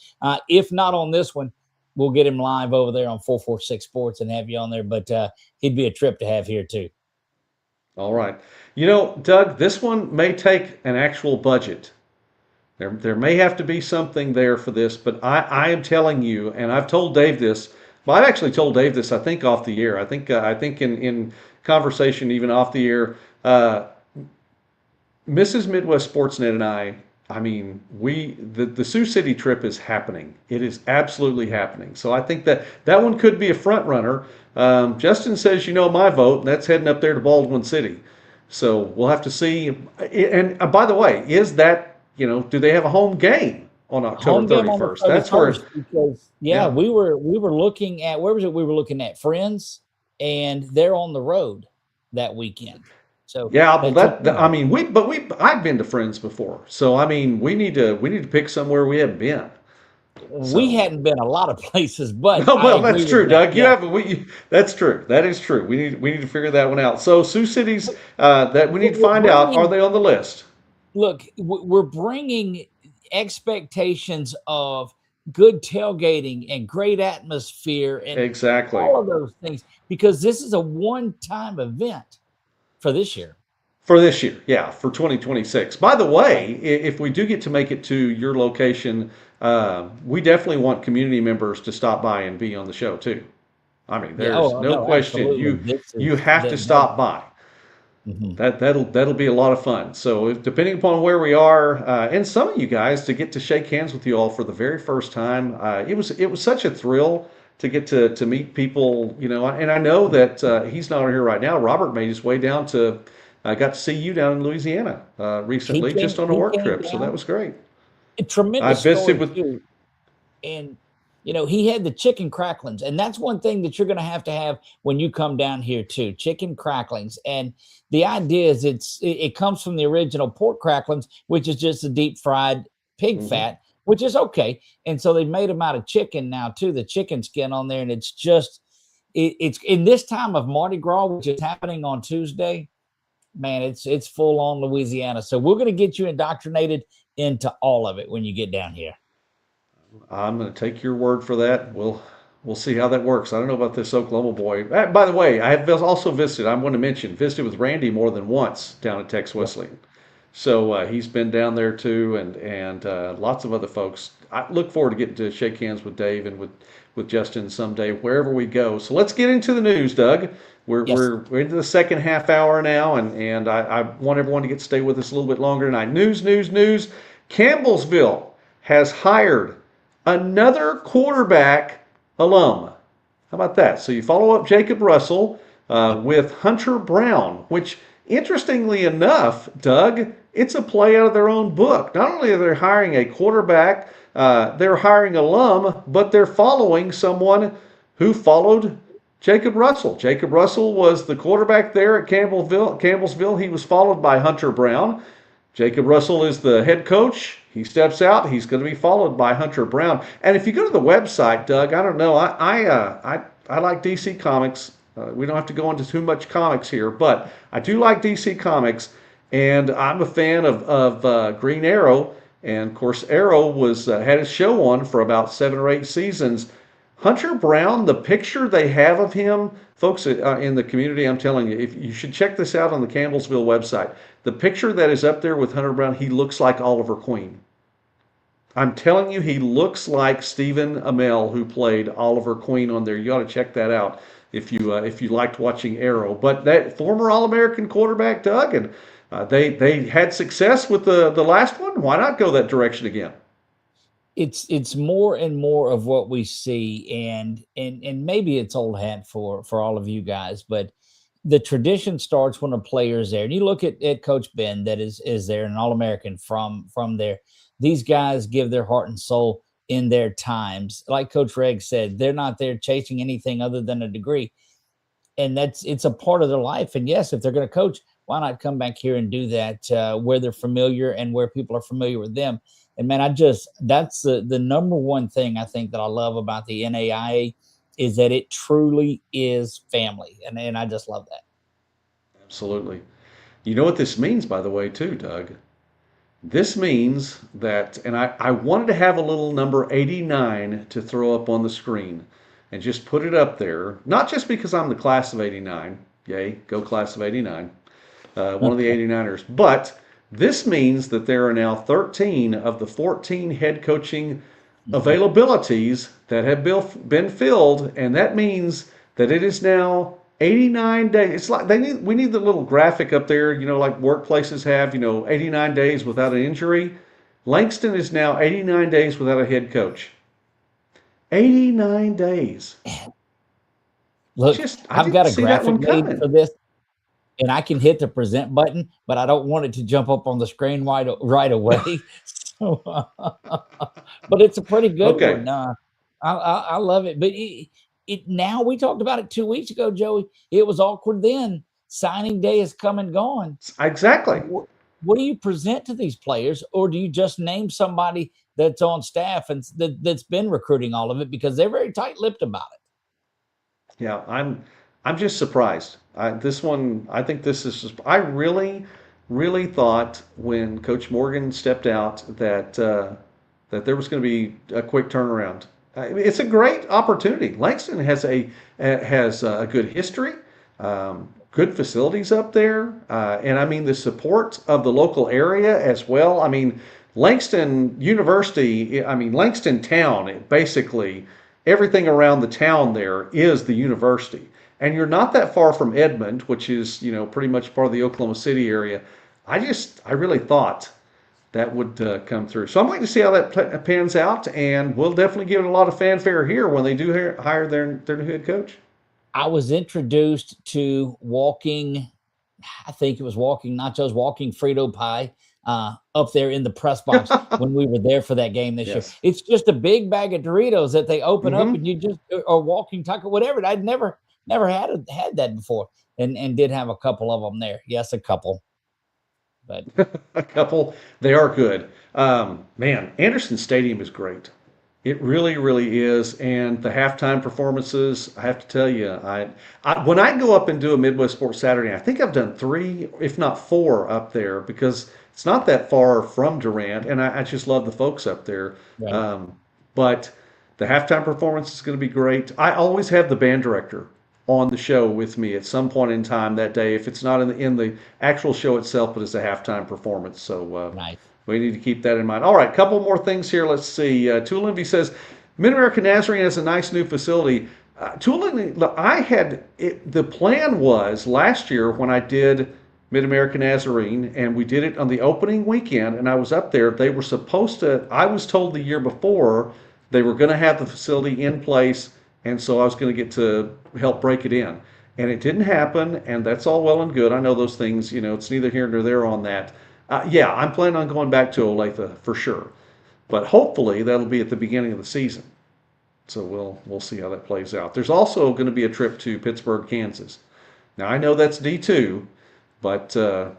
If not on this one, we'll get him live over there on 446 Sports and have you on there. But he'd be a trip to have here too. All right. Doug, this one may take an actual budget. There may have to be something there for this, but I am telling you, and I've told Dave this. Well, I've actually told Dave this, I think, off the air. I think in conversation, even off the air, Mrs. Midwest Sportsnet and I mean, the Sioux City trip is happening. It is absolutely happening. So I think that one could be a front runner. Justin says, my vote, and that's heading up there to Baldwin City. So we'll have to see. And by the way, is that do they have a home game on October Home game on the 31st? That's where, 31st because yeah. we were looking at, where was it? We were looking at Friends, and they're on the road that weekend. So Yeah, well, that's a I mean, I've been to Friends before, so I mean, we need to pick somewhere we haven't been. we So, hadn't been a lot of places, but I well, agree that's with true, that. Doug. You Yeah. have that's true. That is true. We need to figure that one out. So, Sioux Cities that we need to We're find out, are bringing, they on the list? look, we're bringing expectations of good tailgating and great atmosphere and Exactly. all of those things because this is a one-time event for this year. For this year, yeah, for 2026. By the way, if we do get to make it to your location, we definitely want community members to stop by and be on the show too. I mean, Yeah. there's Oh no no, question. absolutely. You have to stop by. Mhm. That'll be a lot of fun. So depending upon where we are, and some of you guys to get to shake hands with you all for the very first time, it was such a thrill to get to meet people. And I know that he's not here right now. Robert made his way down to. I got to see you down in Louisiana recently, just on a He work came trip. So that down. was great. A I tremendous visited story with. too. And he had the chicken cracklings, and that's one thing that you're going to have when you come down here too, chicken cracklings. And the idea is it comes from the original pork cracklings, which is just a deep fried pig Mhm. fat, which is okay. And so they made them out of chicken now too, the chicken skin on there, and it's just it's in this time of Mardi Gras, which is happening on Tuesday. Man, it's full on Louisiana. So we're going to get you indoctrinated into all of it when you get down here. I'm going to take your word for that. We'll see how that works. I don't know about this Oklahoma boy. By the way, I have also visited. I want to mention visited with Randy more than once down at Tex Wesleyan. So he's been down there too, and lots of other folks. I look forward to getting to shake hands with Dave and with Justin someday wherever we go. So let's get into the news, Doug. We're Yes. we're into the second half hour now, and I want everyone to get to stay with us a little bit longer tonight. News, news, news. Campbellsville has hired another quarterback alum. How about that? So you follow up Jacob Russell with Hunter Brown, which interestingly enough, Doug, it's a play out of their own book. Not only are they hiring a quarterback, they're hiring alum, but they're following someone who followed Jacob Russell. Jacob Russell was the quarterback there at Campbellsville. He was followed by Hunter Brown. Jacob Russell is the head coach. He steps out. He's going to be followed by Hunter Brown. And if you go to the website, Doug, I don't know. I like DC Comics. We don't have to go into too much comics here, but I do like DC Comics, and I'm a fan of Green Arrow. And of course, Arrow was had his show on for about 7 or 8 seasons. Hunter Brown, the picture they have of him, folks in the community, I'm telling you, if you should check this out on the Campbellsville website. The picture that is up there with Hunter Brown, he looks like Oliver Queen. I'm telling you, he looks like Stephen Amell, who played Oliver Queen on there. You ought to check that out if you liked watching Arrow. But that former All-American quarterback, Doug, and they had success with the last one. Why not go that direction again? It's more and more of what we see, and maybe it's old hat for all of you guys, but the tradition starts when a player is there. And you look at Coach Ben, that is there, an All-American from there. These guys give their heart and soul in their times. Like Coach Reg said, they're not there chasing anything other than a degree. And it's a part of their life. And yes, if they're going to coach, why not come back here and do that where they're familiar and where people are familiar with them? And man, that's the number one thing I think that I love about the NAIA is that it truly is family. And I just love that. Absolutely. You know what this means, by the way, too, Doug? This means that, and I wanted to have a little number 89 to throw up on the screen and just put it up there, not just because I'm the class of 89, yay, go class of 89, one of the 89ers, but this means that there are now 13 of the 14 head coaching availabilities that have been filled, and that means that it is now 89 days. It's like we need the little graphic up there, like workplaces have, 89 days without an injury. Langston is now 89 days without a head coach. 89 days. Look, I I've got didn't a see that graphic one made coming. for this. and I can hit the present button, but I don't want it to jump up on the screen right away. So, but it's a pretty good Okay. one. I love it. But it now we talked about it 2 weeks ago, Joey. It was awkward then. Signing day is come and gone. Exactly. What do you present to these players, or do you just name somebody that's on staff and that's been recruiting all of it, because they're very tight-lipped about it? Yeah, I'm just surprised. This one, I think this is just, I really thought when Coach Morgan stepped out that there was going to be a quick turnaround. It's a great opportunity. Langston has a good history, good facilities up there, and I mean the support of the local area as well. I mean Langston University, I mean Langston Town, basically everything around the town there is the university. And you're not that far from Edmond, which is, pretty much part of the Oklahoma City area. I really thought that would come through. So I'm waiting to see how that pans out, and we'll definitely give it a lot of fanfare here when they do hire their new head coach. I was introduced to walking, I think it was walking nachos, walking Frito pie up there in the press box when we were there for that game this year. Yes. It's just a big bag of Doritos that they open up, Mm-hmm. and you just or walking taco, whatever. I'd never had that before, and did have a couple of them there. Yes, a couple, but A couple. They are good. Man, Anderson Stadium is great. It really, really is. And the halftime performances, I have to tell you, when I go up and do a Midwest Sports Saturday, I think I've done 3, if not 4, up there because it's not that far from Durant, and I just love the folks up there. right. But the halftime performance is going to be great. I always have the band director on the show with me at some point in time that day, if it's not in the actual show itself, but it's a halftime performance. So Nice. we need to keep that in mind. All right, couple more things here. Let's see. Tool Envy says Mid-American Nazarene has a nice new facility. Tool Envy, the plan was last year when I did Mid-American Nazarene, and we did it on the opening weekend, and I was up there. They were supposed to, I was told the year before, they were going to have the facility in place, and so I was going to get to help break it in. And it didn't happen, and that's all well and good. I know those things, it's neither here nor there on that. Yeah, I'm planning on going back to Olathe for sure, but hopefully that'll be at the beginning of the season. So we'll see how that plays out. There's also going to be a trip to Pittsburgh, Kansas. Now I know that's D2, but the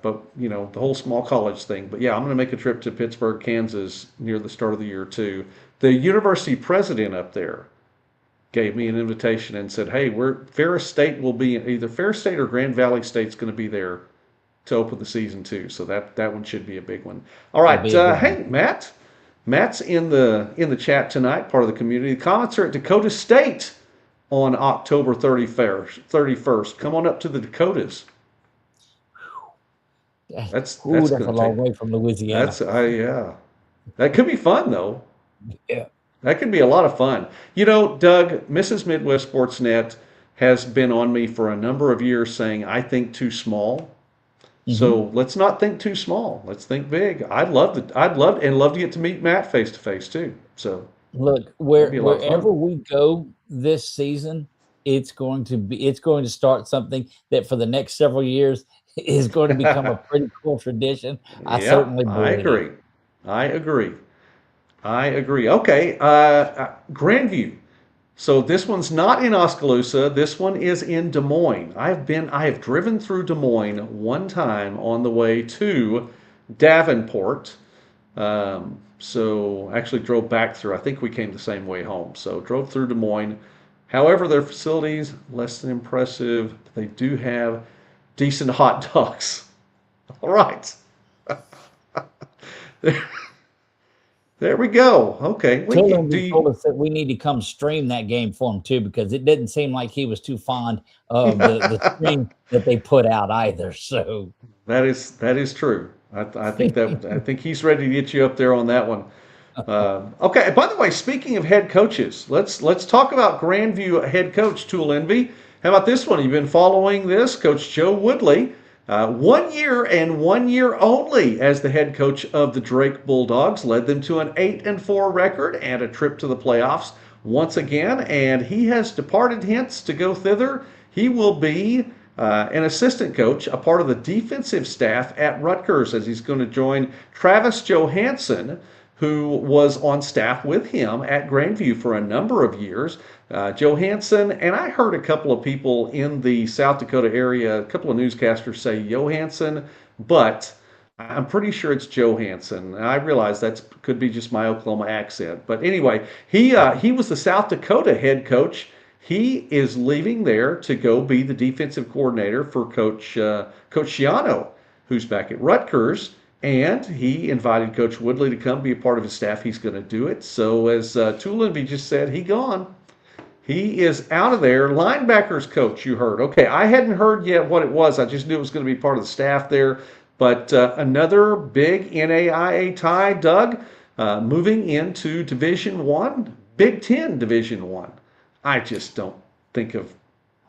whole small college thing. But yeah, I'm going to make a trip to Pittsburgh, Kansas near the start of the year too. The university president up there gave me an invitation and said, "Hey, Ferris State will be either Ferris State or Grand Valley State's going to be there to open the season too." So that one should be a big one. All right, hey Matt, Matt's in the chat tonight, part of the community. The comments are at Dakota State on October 31st. Come on up to the Dakotas. That's a long way from Louisiana. Yeah. That could be fun though. Yeah. That could be a lot of fun. Doug, Mrs. Midwest Sportsnet has been on me for a number of years saying I think too small. So let's not think too small. Let's think big. I'd love to get to meet Matt face to face too. So look, wherever we go this season, it's going to start something that for the next several years is going to become a pretty cool tradition. I certainly believe. I agree. Okay, Grandview. So this one's not in Oskaloosa. This one is in Des Moines. I have driven through Des Moines one time on the way to Davenport. So actually drove back through. I think we came the same way home. So drove through Des Moines. However, their facilities less than impressive. They do have decent hot dogs. All right. There we go. Okay. He told us that we need to come stream that game for him too, because it didn't seem like he was too fond of the stream that they put out either. So that is true. I think he's ready to get you up there on that one. Okay. By the way, speaking of head coaches, let's talk about Grandview head coach Tool Envy. How about this one? You've been following this, Coach Joe Woodley. 1 year and 1 year only as the head coach of the Drake Bulldogs, led them to an 8-4 record and a trip to the playoffs once again. And he has departed hence to go thither. He will be an assistant coach, a part of the defensive staff at Rutgers, as he's going to join Travis Johansson, who was on staff with him at Grandview for a number of years. Johansson, and I heard a couple of people in the South Dakota area, a couple of newscasters say Johansson, but I'm pretty sure it's Johansson. I realize that could be just my Oklahoma accent, but anyway, he was the South Dakota head coach. He is leaving there to go be the defensive coordinator for Coach Shiano, who's back at Rutgers. And he invited Coach Woodley to come be a part of his staff. He's going to do it. So as Tulenby just said, he gone. He is out of there. Linebackers coach, you heard. Okay, I hadn't heard yet what it was. I just knew it was going to be part of the staff there. But another big NAIA tie, Doug, moving into Division One, Big Ten Division One. I just don't think of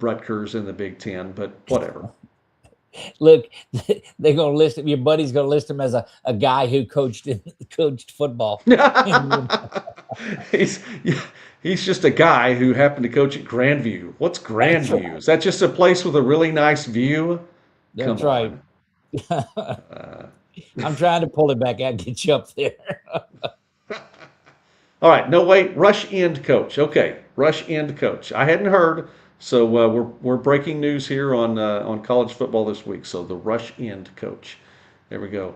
Rutgers in the Big Ten, but whatever. Look, they're going to list him. Your buddy's going to list him as a guy who coached football. He's just a guy who happened to coach at Grandview. What's Grandview? Is that just a place with a really nice view? That's right. I'm trying to pull it back out, get you up there. All right. No, wait. Rush end coach. Okay. Rush end coach. I hadn't heard. So we're breaking news here on college football this week. So the rush end coach. There we go.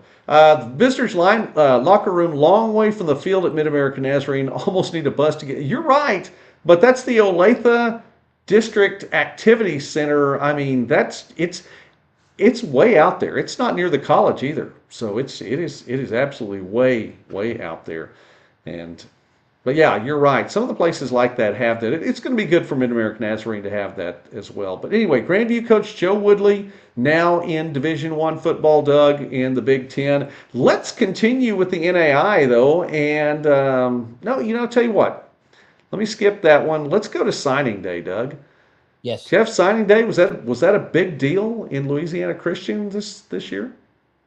Visitors line locker room, long way from the field at Mid American Nazarene. Almost need a bus to get. You're right, but that's the Olathe District Activity Center. I mean, it's way out there. It's not near the college either. So it is absolutely way out there. But yeah, you're right. Some of the places like that have that. It's going to be good for Mid-American Nazarene to have that as well. But anyway, Grandview coach Joe Woodley now in Division I football, Doug, in the Big Ten. Let's continue with the NAI though. And no, tell you what. Let me skip that one. Let's go to signing day, Doug. Yes. Jeff, signing day, was that a big deal in Louisiana Christian this year?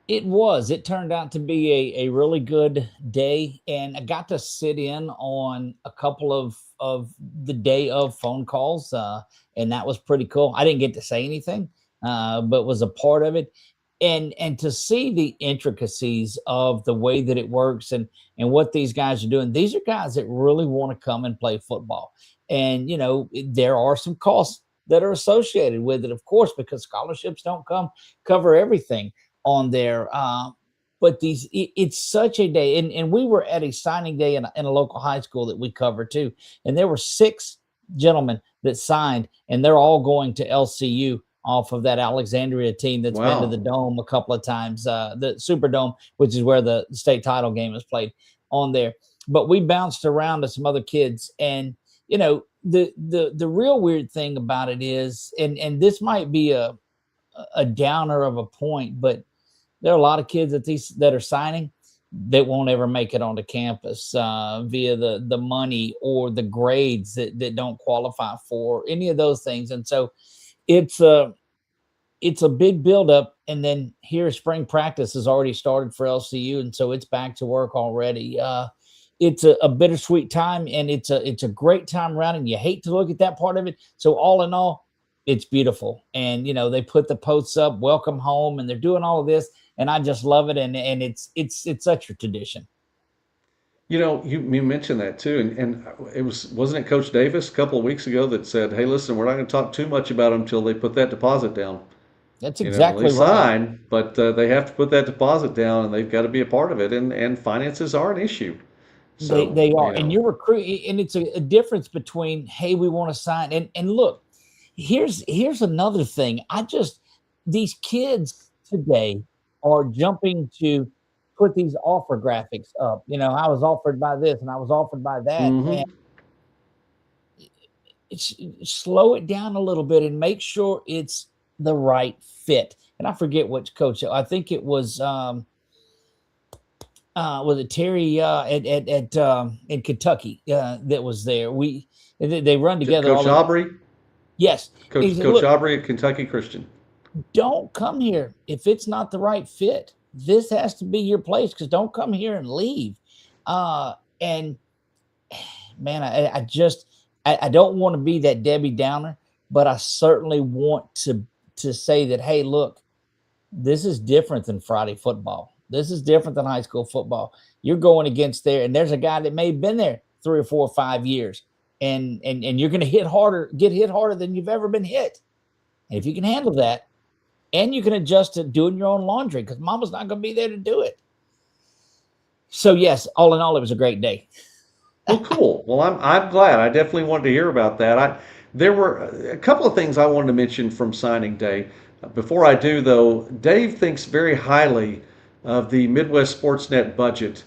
It was. It turned out to be a really good day, and I got to sit in on a couple of the day of phone calls, and that was pretty cool. I didn't get to say anything, but was a part of it, and to see the intricacies of the way that it works and what these guys are doing. These are guys that really want to come and play football, and there are some costs that are associated with it, of course, because scholarships don't cover everything on there. But it's such a day. And we were at a signing day in a local high school that we covered too. And there were 6 gentlemen that signed, and they're all going to LCU off of that Alexandria team that's been to the Dome a couple of times, the Superdome, which is where the state title game is played on there. But we bounced around to some other kids, and the real weird thing about it is, and this might be a downer of a point, but there are a lot of kids that are signing that won't ever make it onto campus via the money or the grades that don't qualify for any of those things. And so it's a big buildup. And then here spring practice has already started for LCU. And so it's back to work already. It's a bittersweet time, and it's a great time around, and you hate to look at that part of it. So all in all, it's beautiful. And, they put the posts up, welcome home, and they're doing all of this. And I just love it. And it's such a tradition. You mentioned that too. And wasn't it Coach Davis a couple of weeks ago that said, hey, listen, we're not going to talk too much about them until they put that deposit down. That's exactly they sign, but they have to put that deposit down, and they've got to be a part of it. And finances are an issue. So, they are. And you're recruiting, and it's a difference between, hey, we want to sign. And look, here's another thing. These kids today are jumping to put these offer graphics up. I was offered by this and I was offered by that. Mm-hmm. And slow it down a little bit and make sure it's the right fit. And I forget which coach. I think it was it Terry in Kentucky that was there. They run together. Coach Aubrey. Yes, Coach Aubrey at Kentucky Christian. Don't come here if it's not the right fit. This has to be your place, because don't come here and leave. And man, I don't want to be that Debbie Downer, but I certainly want to to say that, hey, look, this is different than Friday football. This is different than high school football. You're going against there, and there's a guy that may have been there 3 or 4 or 5 years, and you're going to get hit harder than you've ever been hit. And if you can handle that, and you can adjust to doing your own laundry, because mama's not going to be there to do it. So yes, all in all, it was a great day. Well, cool. Well, I'm glad. I definitely wanted to hear about that. There were a couple of things I wanted to mention from signing day. Before I do, though, Dave thinks very highly of the Midwest Sportsnet budget.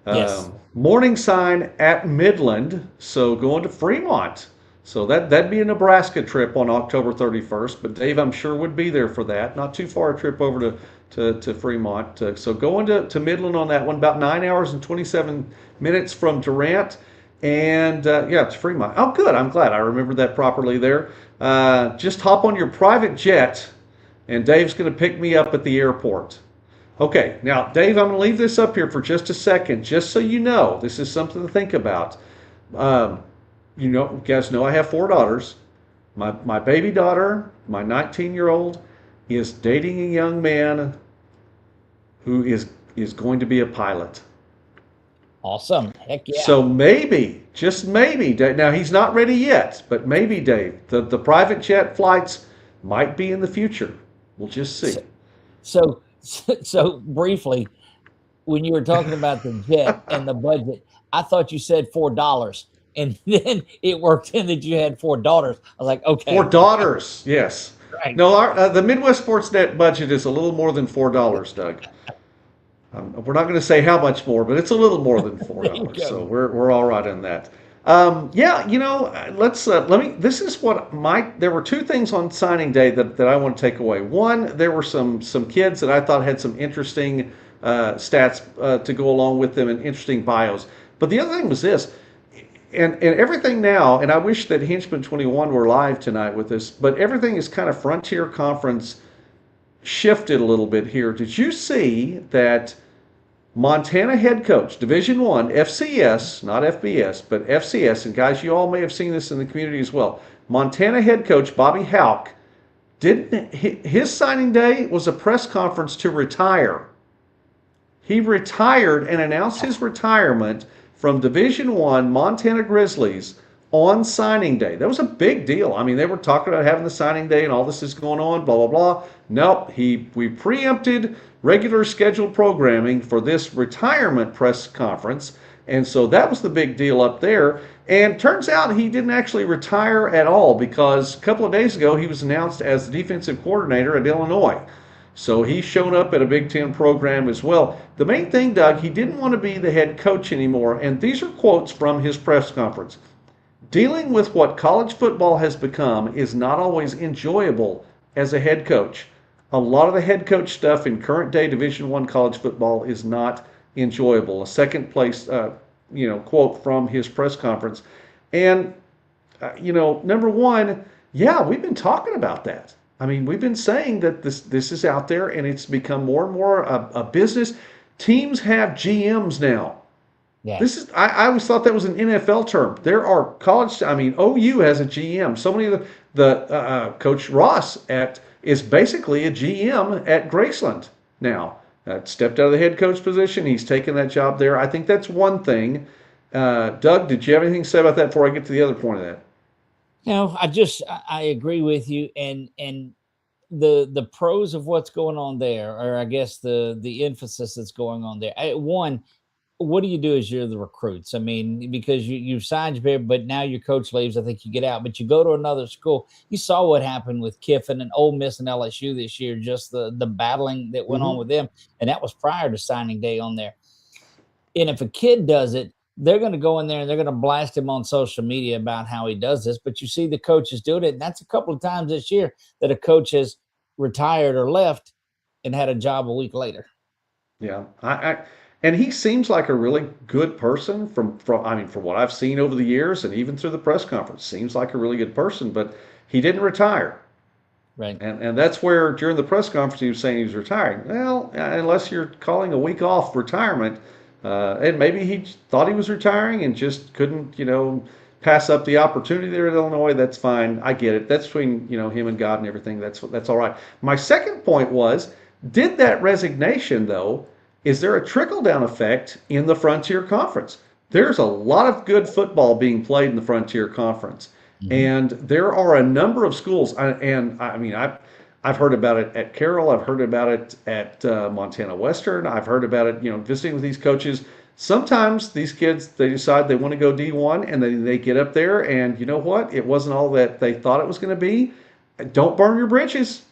Yes. Morning sign at Midland, so going to Fremont. So that'd be a Nebraska trip on October 31st, but Dave, I'm sure, would be there for that. Not too far a trip over to Fremont. So going to Midland on that one, about 9 hours and 27 minutes from Durant. And yeah, it's Fremont. Oh, good. I'm glad I remembered that properly there. Just hop on your private jet, and Dave's going to pick me up at the airport. Okay, now, Dave, I'm going to leave this up here for just a second, just so you know. This is something to think about. You guys know I have 4 daughters. My baby daughter, my 19-year-old, is dating a young man who is going to be a pilot. Awesome. Heck yeah. So maybe, just maybe, now he's not ready yet, but maybe, Dave, the private jet flights might be in the future. We'll just see. So briefly, when you were talking about the jet and the budget, I thought you said $4, and then it worked in that you had 4 daughters. I was like, okay. 4 daughters, yes. Right. No, the Midwest Sportsnet budget is a little more than $4, Doug. We're not going to say how much more, but it's a little more than $4. So we're all right on that. Yeah, This is what there were 2 things on signing day that I want to take away. One, there were some kids that I thought had some interesting stats to go along with them and interesting bios. But the other thing was this, and everything now, and I wish that Henchman 21 were live tonight with us, but everything is kind of Frontier Conference shifted a little bit here. Did you see that Montana head coach, Division I, FCS, not FBS, but FCS, and guys, you all may have seen this in the community as well. Montana head coach Bobby Houck, his signing day was a press conference to retire. He retired and announced his retirement from Division I Montana Grizzlies on signing day. That was a big deal. I mean, they were talking about having the signing day and all this is going on, blah, blah, blah. Nope, we preempted regular scheduled programming for this retirement press conference, and so that was the big deal up there. And turns out he didn't actually retire at all, because a couple of days ago he was announced as the defensive coordinator at Illinois. So he's shown up at a Big Ten program as well. The main thing, Doug, he didn't want to be the head coach anymore, and these are quotes from his press conference. Dealing with what college football has become is not always enjoyable as a head coach. A lot of the head coach stuff in current day Division I college football is not enjoyable. A second place, quote from his press conference. And, number one, yeah, we've been talking about that. I mean, we've been saying that this is out there, and it's become more and more a business. Teams have GMs now. Yeah. I always thought that was an NFL term. There are OU has a GM. So many of the Coach Ross is basically a GM at Graceland now. Stepped out of the head coach position. He's taken that job there. I think that's one thing. Doug, did you have anything to say about that before I get to the other point of that? No, I agree with you, and the pros of what's going on there, or I guess the emphasis that's going on there. One, what do you do as you're the recruits? I mean, because you've signed there, but now your coach leaves. I think you get out, but you go to another school. You saw what happened with Kiffin and Ole Miss and LSU this year, just the battling that went on with them. And that was prior to signing day on there. And if a kid does it, they're going to go in there and they're going to blast him on social media about how he does this. But you see the coaches doing it. And that's a couple of times this year that a coach has retired or left and had a job a week later. Yeah. And he seems like a really good person from what I've seen over the years, and even through the press conference, seems like a really good person, but he didn't retire. Right. And that's where during the press conference he was saying he was retiring. Well, unless you're calling a week off retirement, and maybe he thought he was retiring and just couldn't, pass up the opportunity there at Illinois, that's fine. I get it. That's between him and God and everything. That's all right. My second point was, did that resignation though? Is there a trickle down effect in the Frontier Conference? There's a lot of good football being played in the Frontier Conference, Mhm. and there are a number of schools. I've heard about it at Carroll. I've heard about it at Montana Western. I've heard about it, visiting with these coaches. Sometimes these kids, they decide they want to go D1, and they get up there, and you know what? It wasn't all that they thought it was going to be. Don't burn your bridges,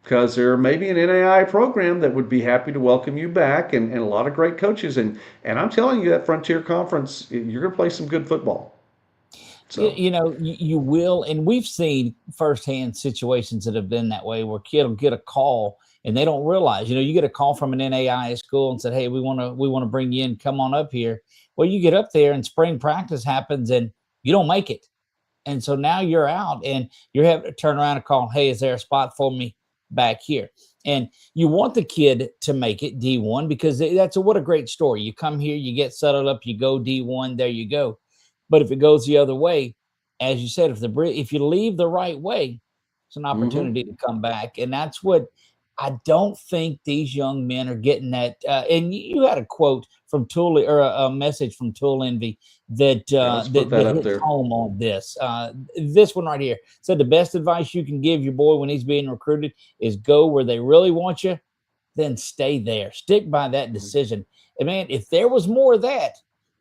because there may be an NAI program that would be happy to welcome you back, and a lot of great coaches. And I'm telling you, that Frontier Conference, you're going to play some good football. So. You will, and we've seen firsthand situations that have been that way, where kid will get a call and they don't realize. You get a call from an NAIA school and said, "Hey, we want to bring you in. Come on up here." Well, you get up there and spring practice happens and you don't make it, and so now you're out and you're having to turn around and call, "Hey, is there a spot for me back here?" And you want the kid to make it D1, because what a great story. You come here, you get settled up, you go D1, there you go. But if it goes the other way, as you said, if you leave the right way, it's an Mm-hmm. opportunity to come back, and that's what I don't think these young men are getting. That and you had a quote from Tool, or a message from Tool Envy that Yeah, let's put that that up hits there. home on this. This one right here said the best advice you can give your boy when he's being recruited is go where they really want you, then stay there. Stick by that decision. And man, if there was more of that,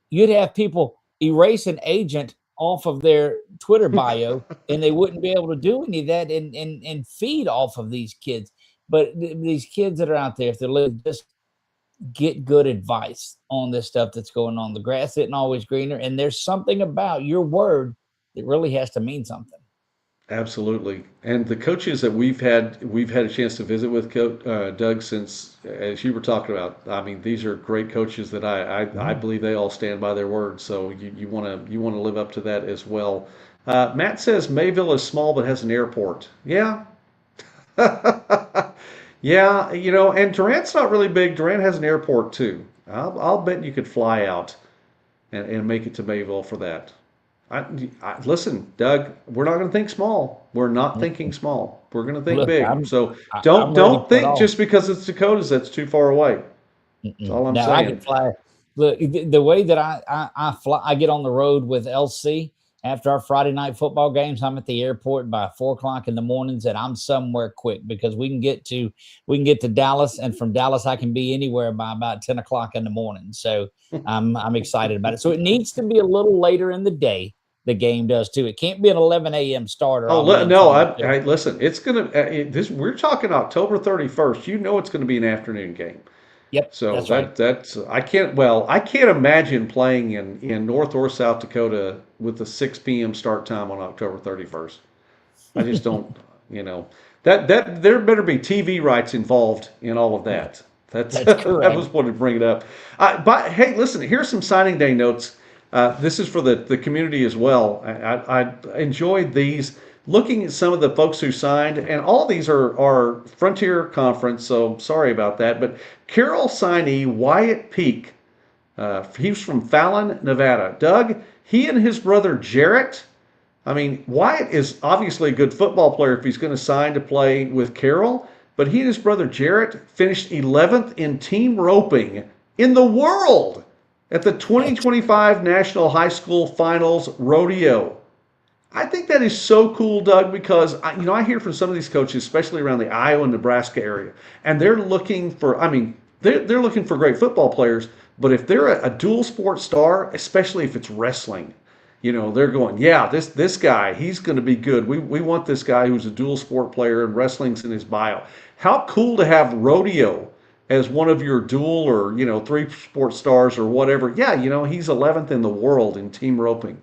you'd have people erase an agent off of their Twitter bio, and they wouldn't be able to do any of that and feed off of these kids. But these kids that are out there, if they're just get good advice on this stuff that's going on. The grass isn't always greener, and there's something about your word that really has to mean something. Absolutely. And the coaches that we've had a chance to visit with, Doug, since, as you were talking about, I mean, these are great coaches that I Mhm. believe they all stand by their word. So you want to live up to that as well. Matt says Mayville is small but has an airport. Yeah. Yeah, and Durant's not really big. Durant has an airport too. I'll bet you could fly out and make it to Mayville for that. Listen, Doug, we're not going to think small. We're not thinking small. We're going to think Look, big. So I'm don't ready don't for it think all. just because it's Dakotas that's too far away. That's Mm-mm. all I'm Now I can saying. fly. Look, the way that I fly, I get on the road with LC after our Friday night football games. I'm at the airport by 4 o'clock in the mornings, and I'm somewhere quick because we can get to Dallas, and from Dallas I can be anywhere by about 10 o'clock in the morning. So I'm excited about it. So it needs to be a little later in the day. The game does too. It can't be an 11 a.m. starter. Oh I'll be in no! trouble too. Listen. It's gonna. This we're talking October 31st. You know it's going to be an afternoon game. Yep, So that's right. that's I can't imagine playing in North or South Dakota with a 6 p.m. start time on October 31st. I just don't, you know, that there better be TV rights involved in all of that. That's That's that correct. was what to bring it up. But hey, listen, here's some signing day notes. This is for the community as well. I enjoyed these. Looking at some of the folks who signed, and all these are Frontier Conference, so sorry about that. But Carroll signee Wyatt Peak, he's from Fallon, Nevada. Doug, he and his brother Jarrett, I mean, Wyatt is obviously a good football player if he's going to sign to play with Carroll, but he and his brother Jarrett finished 11th in team roping in the world at the That's 2025 National High School Finals Rodeo. I think that is so cool, Doug, because I hear from some of these coaches, especially around the Iowa and Nebraska area, and they're looking for. I mean, they're looking for great football players, but if they're a dual sport star, especially if it's wrestling, they're going, yeah, this guy, he's going to be good. We want this guy who's a dual sport player and wrestling's in his bio. How cool to have rodeo as one of your dual or three sport stars or whatever. Yeah, he's 11th in the world in team roping.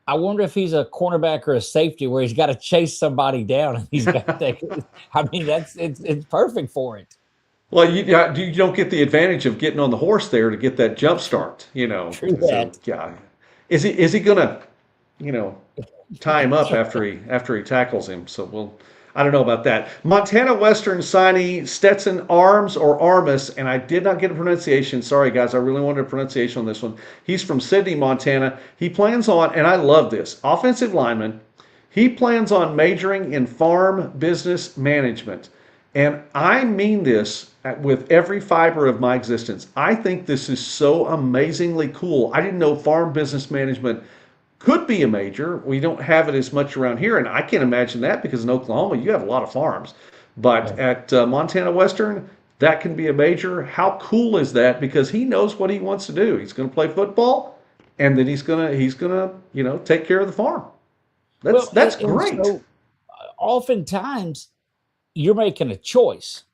I wonder if he's a cornerback or a safety where he's got to chase somebody down and he's got that. I mean, it's perfect for it. Well, you don't get the advantage of getting on the horse there to get that jump start, True So that. yeah, is he gonna, you know, tie him up after he tackles him? So we'll I don't know about that. Montana Western signee Stetson Arms or Armus, and I did not get a pronunciation. Sorry, guys. I really wanted a pronunciation on this one. He's from Sidney, Montana. He plans on, and I love this, offensive lineman. He plans on majoring in farm business management. And I mean this with every fiber of my existence. I think this is so amazingly cool. I didn't know farm business management could be a major. We don't have it as much around here, and I can't imagine that because in Oklahoma you have a lot of farms. But Right. at Montana Western, that can be a major. How cool is that? Because he knows what he wants to do. He's going to play football, and then he's gonna take care of the farm. That's Well, that's and great. so oftentimes you're making a choice.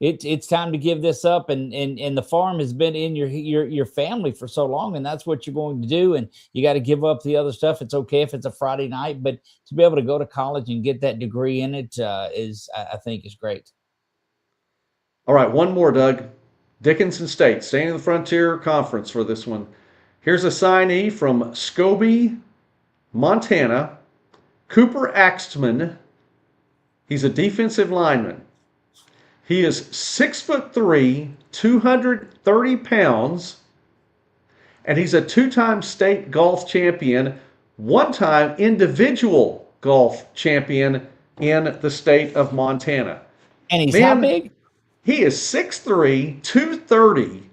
It's time to give this up, and the farm has been in your family for so long, and that's what you're going to do. And you got to give up the other stuff. It's okay if it's a Friday night, but to be able to go to college and get that degree in it is, I think, is great. All right, one more, Doug. Dickinson State, staying in the Frontier Conference for this one. Here's a signee from Scobie, Montana, Cooper Axtman. He's a defensive lineman. He is 6'3", 230 pounds, and he's a two-time state golf champion, one-time individual golf champion in the state of Montana. And he's how Man, big? he is 6'3", 230,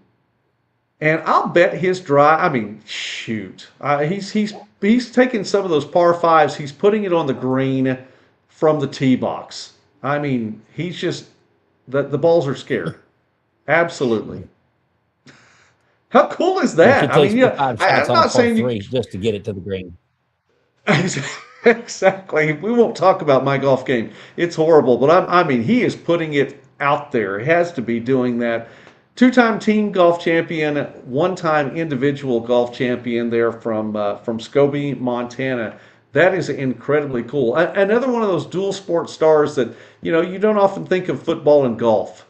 and I'll bet his drive. I mean, shoot, he's taking some of those par fives. He's putting it on the green from the tee box. I mean, he's just the balls are scared. Absolutely. How cool is Like it that? I takes mean, me yeah, five shots I'm on a not par saying you. three just to get it to the green. Exactly. We won't talk about my golf game. It's horrible, but I mean, he is putting it out there. He has to be doing that. Two-time team golf champion, one-time individual golf champion there from Scobie, Montana. That is incredibly cool. Another one of those dual sport stars that you don't often think of football and golf.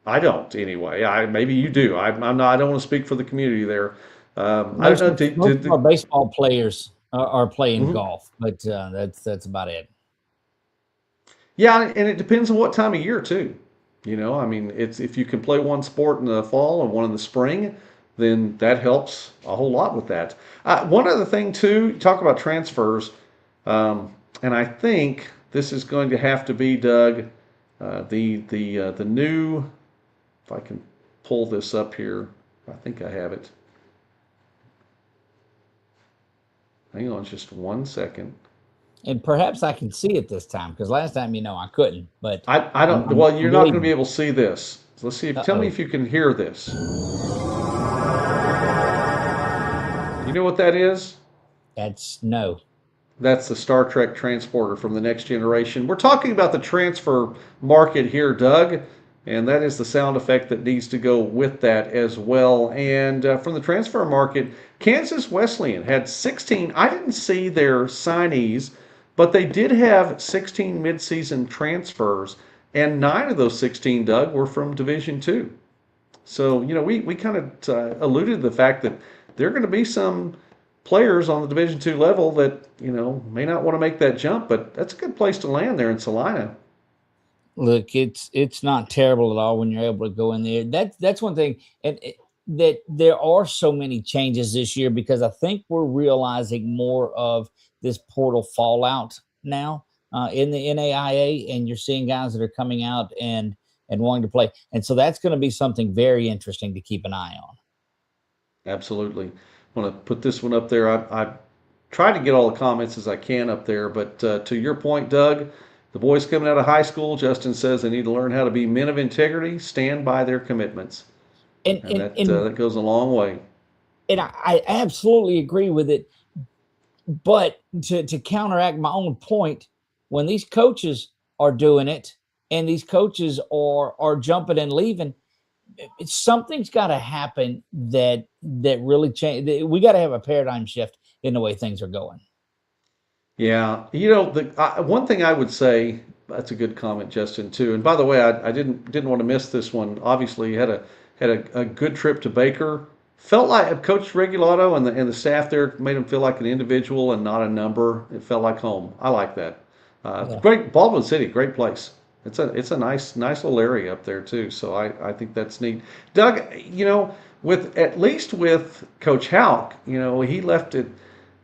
I don't anyway. Maybe you do. I'm not. I don't want to speak for the community there. I don't Most know. of most of our baseball players are playing Mhm. golf, but that's about it. Yeah, and it depends on what time of year too. I mean, it's if you can play one sport in the fall and one in the spring, then that helps a whole lot with that. One other thing too, talk about transfers, and I think this is going to have to be Doug, the new. If I can pull this up here, I think I have it. Hang on, just one second. And perhaps I can see it this time because last time, I couldn't. But I I'm don't. I'm, Well, I'm you're not going to be believing. able to see this. So let's see. Tell me Uh-oh. if you can hear this. You know what that is? That's no. That's the Star Trek transporter from the Next Generation. We're talking about the transfer market here, Doug, and that is the sound effect that needs to go with that as well. And from the transfer market, Kansas Wesleyan had 16. I didn't see their signees, but they did have 16 midseason transfers, and 9 of those 16, Doug, were from Division Two. So, we kind of alluded to the fact that there are going to be some players on the Division Two level that, may not want to make that jump, but that's a good place to land there in Salina. Look, it's not terrible at all when you're able to go in there. That's one thing, and that there are so many changes this year because I think we're realizing more of this portal fallout now in the NAIA, and you're seeing guys that are coming out and wanting to play, and so that's going to be something very interesting to keep an eye on. Absolutely. I want to put this one up there. I tried to get all the comments as I can up there, but to your point, Doug, the boys coming out of high school, Justin says they need to learn how to be men of integrity, stand by their commitments, And and and that and that goes a long way. and I absolutely agree with it. But to counteract my own point, when these coaches are doing it and these coaches are jumping and leaving, something's got to happen that really change. We got to have a paradigm shift in the way things are going. Yeah, one thing I would say that's a good comment, Justin, too. And by the way, I didn't want to miss this one. Obviously, had a good trip to Baker. Felt like Coach Regulato and the staff there made him feel like an individual and not a number. It felt like home. I like that. Yeah. Great Baldwin City, great place. It's a nice little area up there too. So I think that's neat. Doug, with at least with Coach Houck, he left it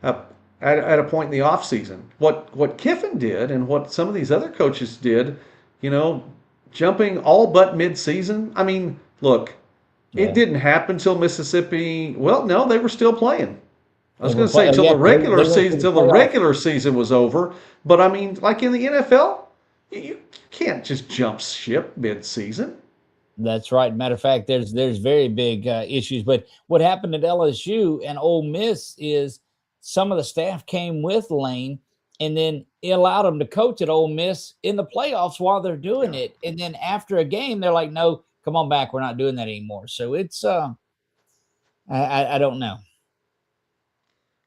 up at a point in the off season. What Kiffin did and what some of these other coaches did, you know, jumping all but mid season. I mean, look, it Yeah. didn't happen till Mississippi. Well, no, they were still playing. I They was were going to say play. till Yeah, the regular they went to season, the till the playoff. regular season was over. But I mean, like in the NFL, you can't just jump ship mid-season. That's right. Matter of fact, there's very big issues. But what happened at LSU and Ole Miss is some of the staff came with Lane, and then it allowed them to coach at Ole Miss in the playoffs while they're doing Yeah. it. And then after a game, they're like, "No, come on back. We're not doing that anymore." So it's I don't know.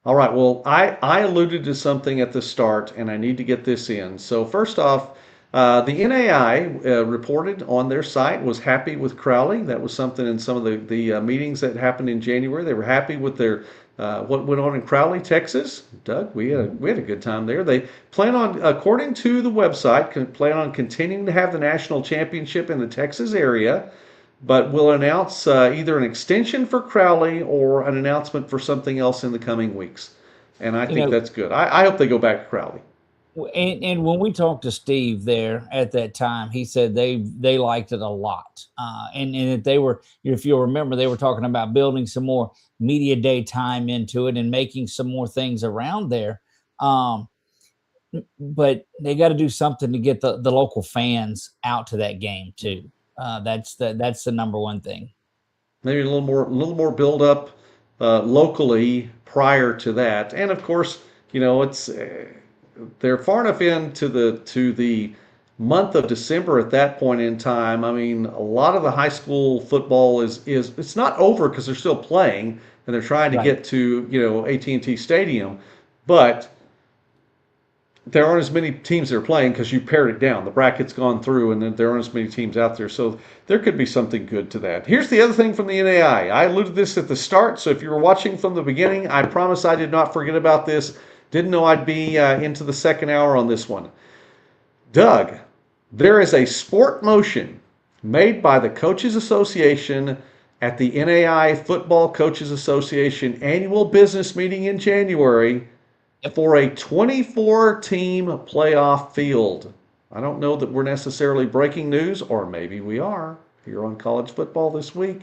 All right. Well, I alluded to something at the start, and I need to get this in. So first off, the NAI reported on their site was happy with Crowley. That was something in some of the meetings that happened in January. They were happy with their what went on in Crowley, Texas. Doug, we had a good time there. They plan on, according to the website, plan on continuing to have the national championship in the Texas area, but will announce either an extension for Crowley or an announcement for something else in the coming weeks. And I You think know, that's good. I hope they go back to Crowley. and when we talked to Steve there at that time, he said they liked it a lot, and that they were, if you'll remember, they were talking about building some more media day time into it and making some more things around there. Um, but they got to do something to get the local fans out to that game too. That's the number one thing. Maybe a little more build up locally prior to that. And of course, it's they're far enough into the month of December at that point in time. I mean, a lot of the high school football is it's not over because they're still playing and they're trying to Right, get to AT&T Stadium, but there aren't as many teams that are playing because you pared it down. The bracket's gone through, and then there aren't as many teams out there. So there could be something good to that. Here's the other thing from the NAI. I alluded to this at the start, so if you were watching from the beginning, I promise I did not forget about this. Didn't know I'd be into the second hour on this one. Doug, there is a sport motion made by the Coaches Association at the NAI Football Coaches Association annual business meeting in January yep. for a 24 team playoff field. I don't know that we're necessarily breaking news, or maybe we are here on college football this week.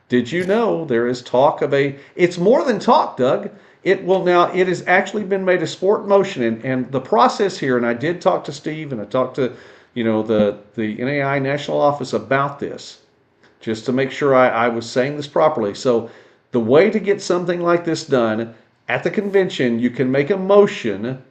Did you know there is talk of it's more than talk, Doug. It has actually been made a sport motion, and the process here, and I did talk to Steve and I talked to, the NAI national office about this, just to make sure I was saying this properly. So the way to get something like this done at the convention, you can make a motion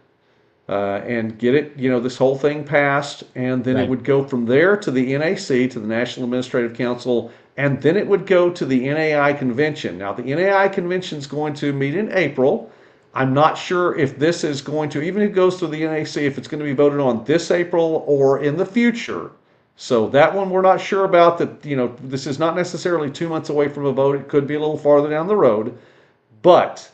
and get it, this whole thing passed, and then it Right. would go from there to the NAC, to the National Administrative Council, and then it would go to the NAI convention. Now, the NAI convention is going to meet in April. I'm not sure if this is going to, even if it goes through the NAC, if it's going to be voted on this April or in the future. So that one we're not sure about. That this is not necessarily 2 months away from a vote. It could be a little farther down the road, but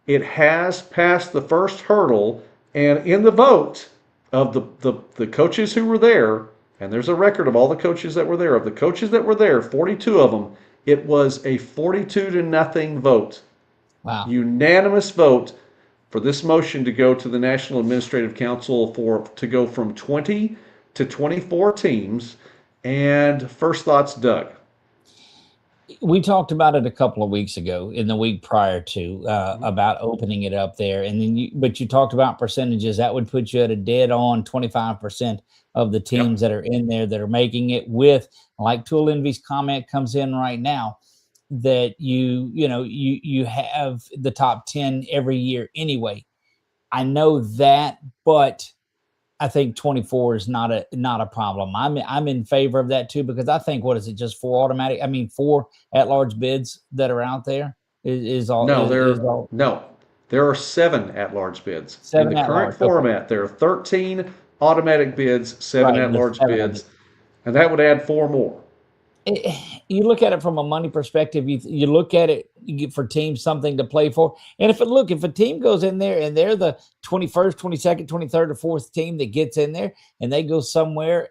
it has passed the first hurdle, and in the vote of the coaches who were there, and there's a record of all the coaches that were there, of the coaches that were there, 42 of them, it was a 42 to nothing vote, Wow. unanimous vote for this motion to go to the National Administrative Council to go from 20 to 24 teams. And first thoughts, Doug. We talked about it a couple of weeks ago, in the week prior to, about opening it up there, and then but you talked about percentages that would put you at a dead on 25% of the teams Yep. that are in there that are making it, with, like Tool Envy's comment comes in right now, that you have the top 10 every year anyway. I know that, but I think 24 is not a problem. I'm in favor of that too, because I think, what is it, just four automatic? I mean, four at-large bids that are out there is all No, is there all no. There are 7 at-large bids. In the seven at current large. Okay, format, there are 13 automatic bids, 7 right. The at-large seven of it. bids, and that would add 4 more. You look at it from a money perspective. You look at it, you get for teams something to play for. And if a team goes in there and they're the 21st, 22nd, 23rd, or fourth team that gets in there and they go somewhere,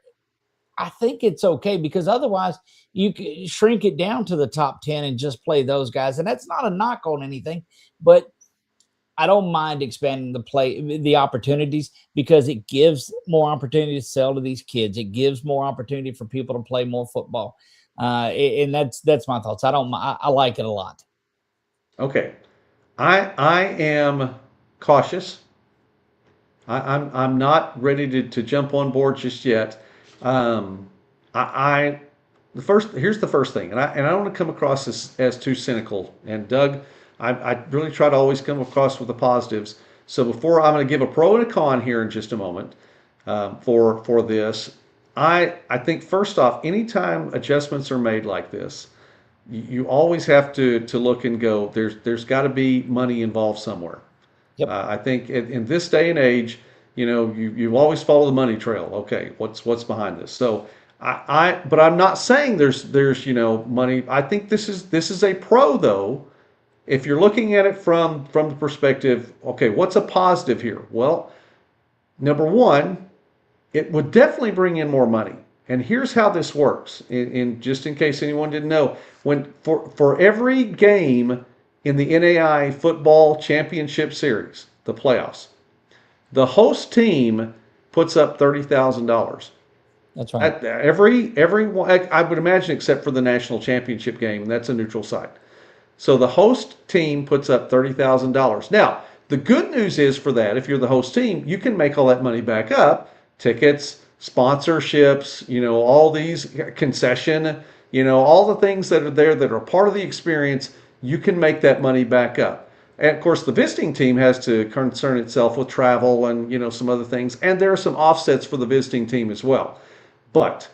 I think it's okay because otherwise you can shrink it down to the top 10 and just play those guys. And that's not a knock on anything, but I don't mind expanding the opportunities because it gives more opportunity to sell to these kids. It gives more opportunity for people to play more football. And that's my thoughts. I like it a lot. Okay, I am cautious. I'm not ready to jump on board just yet. Um, I the first here's the first thing, and I don't want to come across as too cynical. And Doug, I really try to always come across with the positives. So before I'm going to give a pro and a con here in just a moment for this, I think first off, anytime adjustments are made like this, you always have to look and go. There's got to be money involved somewhere. Yep. I think in this day and age, you always follow the money trail. Okay, what's behind this? So but I'm not saying there's money. I think this is a pro though. If you're looking at it from the perspective, okay, what's a positive here? Well, number one, it would definitely bring in more money. And here's how this works. In just in case anyone didn't know, when for every game in the NAI football championship series, the playoffs, the host team puts up $30,000. That's right. Every I would imagine, except for the national championship game, and that's a neutral site. So the host team puts up $30,000. Now, the good news is for that, if you're the host team, you can make all that money back up. Tickets, sponsorships, all these concession, all the things that are there that are part of the experience, you can make that money back up. And of course, the visiting team has to concern itself with travel and, some other things. And there are some offsets for the visiting team as well. But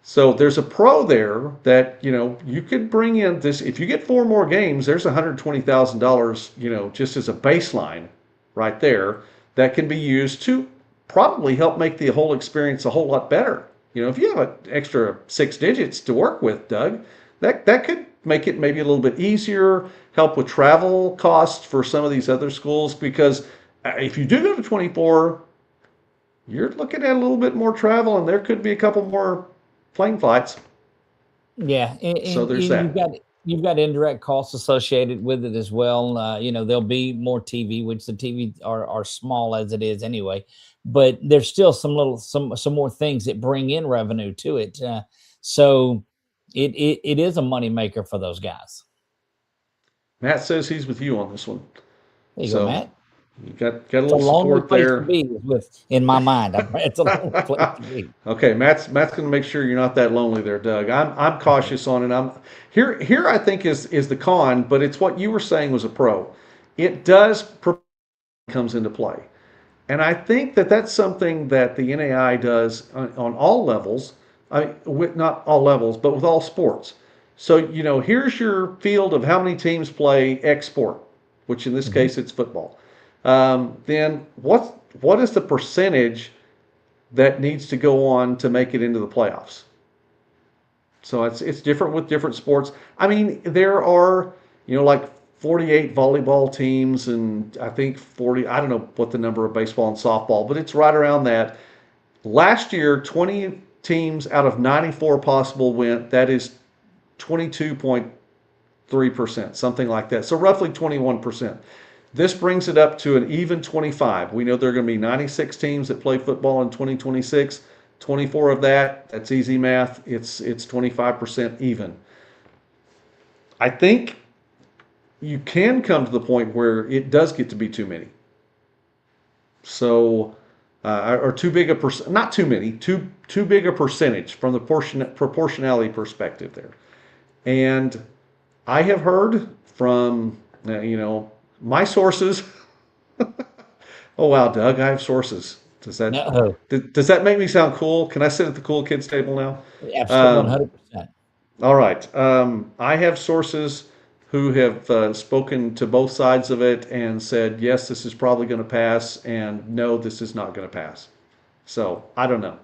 so there's a pro there that you could bring in this. If you get four more games, there's $120,000, just as a baseline right there that can be used to probably help make the whole experience a whole lot better. If you have an extra six digits to work with, Doug, that could make it maybe a little bit easier, help with travel costs for some of these other schools, because if you do go to 24, you're looking at a little bit more travel, and there could be a couple more plane flights. Yeah, So and there's that. you've got indirect costs associated with it as well. There'll be more TV, which the TV are small as it is anyway, but there's still some more things that bring in revenue to it. So it is a money maker for those guys. Matt says he's with you on this one. There you go, So Matt. you got a It's a little lonely support place to there. be in my mind. It's a lonely place to be. Okay, Matt's going to make sure you're not that lonely there, Doug. I'm cautious on it. I'm here. I think is the con, but it's what you were saying was a pro. It does comes into play, and I think that's something that the NAI does on all levels. I mean, with not all levels, but with all sports. So here's your field of how many teams play X sport, which in this Mhm. case it's football. Then what is the percentage that needs to go on to make it into the playoffs? So it's different with different sports. I mean, there are like 48 volleyball teams, and I think 40. I don't know what the number of baseball and softball, but it's right around that. Last year, 20 teams out of 94 possible went. That is 22.3%, something like that. So roughly 21%. This brings it up to an even 25. We know there are going to be 96 teams that play football in 2026. 24 of that's easy math. It's 25% even. I think you can come to the point where it does get to be too many. So, or too big a not too many, too big a percentage from the proportionality perspective there. And I have heard from my sources. Oh wow, Doug, I have sources. No, Does that make me sound cool? Can I sit at the cool kids table now? absolutely, Um, 100%. all right. I have sources who have spoken to both sides of it and said yes, this is probably going to pass, and no, this is not going to pass. So I don't know.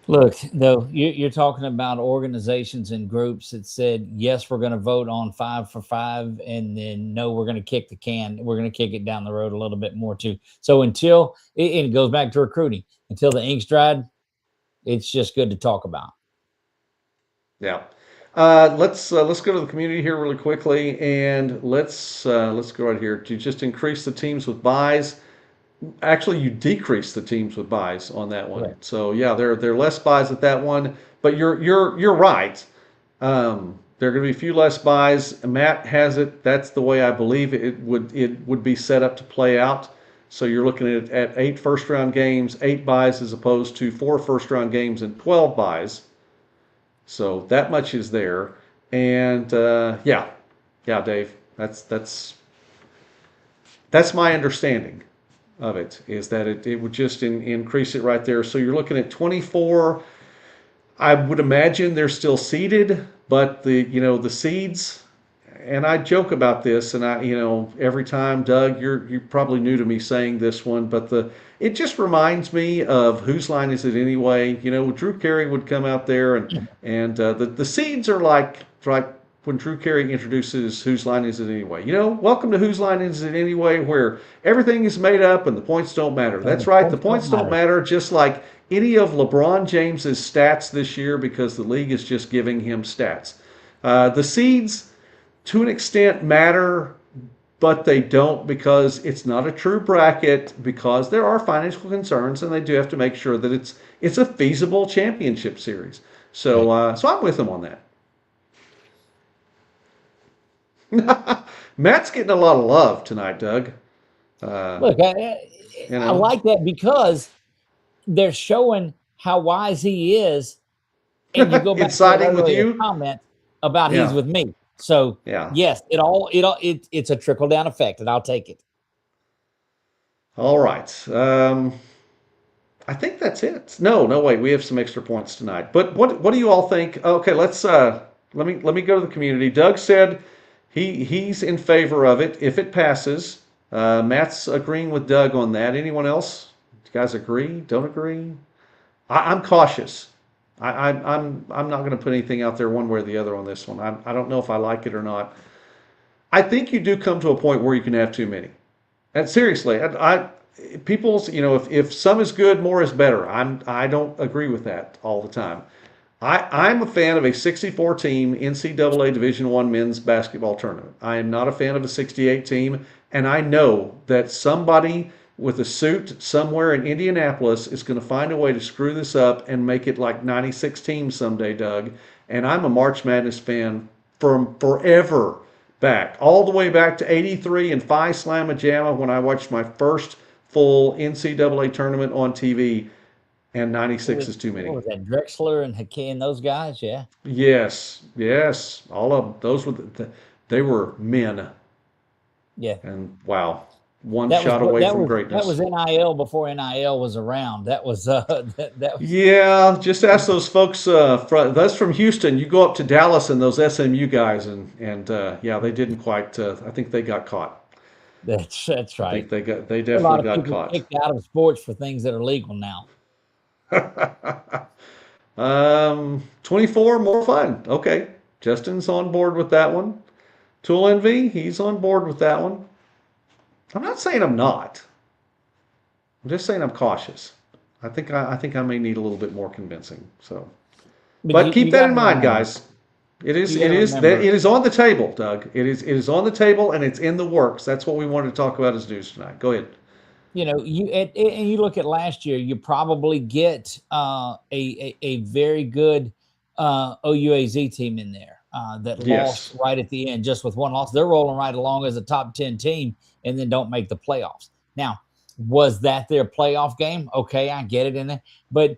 Look, though, you're talking about organizations and groups that said, yes, we're going to vote on 5 for 5, and then no, we're going to kick the can. We're going to kick it down the road a little bit more, too. So until it goes back to recruiting, until the ink's dried, it's just good to talk about. Yeah. Let's go to the community here really quickly, and let's go right here to just increase the teams with buys. Actually, you decrease the teams with buys on that one. Correct. So yeah, there are less buys at that one. But you're right. There are going to be a few less buys. Matt has it. That's the way I believe it would be set up to play out. So you're looking at 8 first round games, 8 buys as opposed to 4 first round games and 12 buys. So that much is there. And yeah, Dave, that's my understanding of it, is that it would just increase it right there. So you're looking at 24. I would imagine they're still seeded, but the seeds, and I joke about this, and every time, Doug, you're probably new to me saying this one, but it just reminds me of Whose Line Is It Anyway? Drew Carey would come out there, and the seeds are like when Drew Carey introduces Whose Line Is It Anyway? Welcome to Whose Line Is It Anyway, where everything is made up and the points don't matter. That's right, the points don't matter, just like any of LeBron James's stats this year, because the league is just giving him stats. The seeds, to an extent, matter, but they don't, because it's not a true bracket, because there are financial concerns, and they do have to make sure that it's a feasible championship series. So so I'm with them on that. Matt's getting a lot of love tonight, Doug. Look, I like that, because they're showing how wise he is, and you go back to siding with earlier you. comment about Yeah. he's with me. So Yeah. yes, it's a trickle down effect, and I'll take it. All right. I think that's it. No, wait. We have some extra points tonight. But what do you all think? Okay, let's let me go to the community. Doug said he's in favor of it if it passes. Matt's agreeing with Doug on that. Anyone else? You guys agree? Don't agree? I'm cautious. I'm not going to put anything out there one way or the other on this one. I don't know if I like it or not. I think you do come to a point where you can have too many. And seriously, people's, if some is good, more is better. I don't agree with that all the time. I'm a fan of a 64 team NCAA Division I men's basketball tournament. I am not a fan of a 68 team, and I know that somebody with a suit somewhere in Indianapolis is going to find a way to screw this up and make it like 96 teams someday, Doug. And I'm a March Madness fan from forever back, all the way back to '83 and Phi Slamma Jamma, when I watched my first full NCAA tournament on TV. And 96 is too many. What was that, Drexler and Hakeem and those guys? Yeah. Yes, all of them. Those were they were men. Yeah. And wow, one shot away from greatness. That was NIL before NIL was around. That was that was. Yeah, just ask those folks. That's from Houston. You go up to Dallas and those SMU guys, and yeah, they didn't quite. I think they got caught. That's right. I think they definitely got caught. Kicked out of sports for things that are legal now. 24 more fun. Okay, Justin's on board with that one. Tool Envy, he's on board with that one. I'm not saying I'm not. I'm just saying I'm cautious. I think I may need a little bit more convincing. So, but keep that in mind, guys. It is on the table, Doug. It is on the table, and it's in the works. That's what we wanted to talk about as news tonight. Go ahead. And you look at last year, you probably get a very good OUAZ team in there that lost right at the end, just with one loss. They're rolling right along as a top 10 team, and then don't make the playoffs. Now, was that their playoff game? Okay, I get it in there, but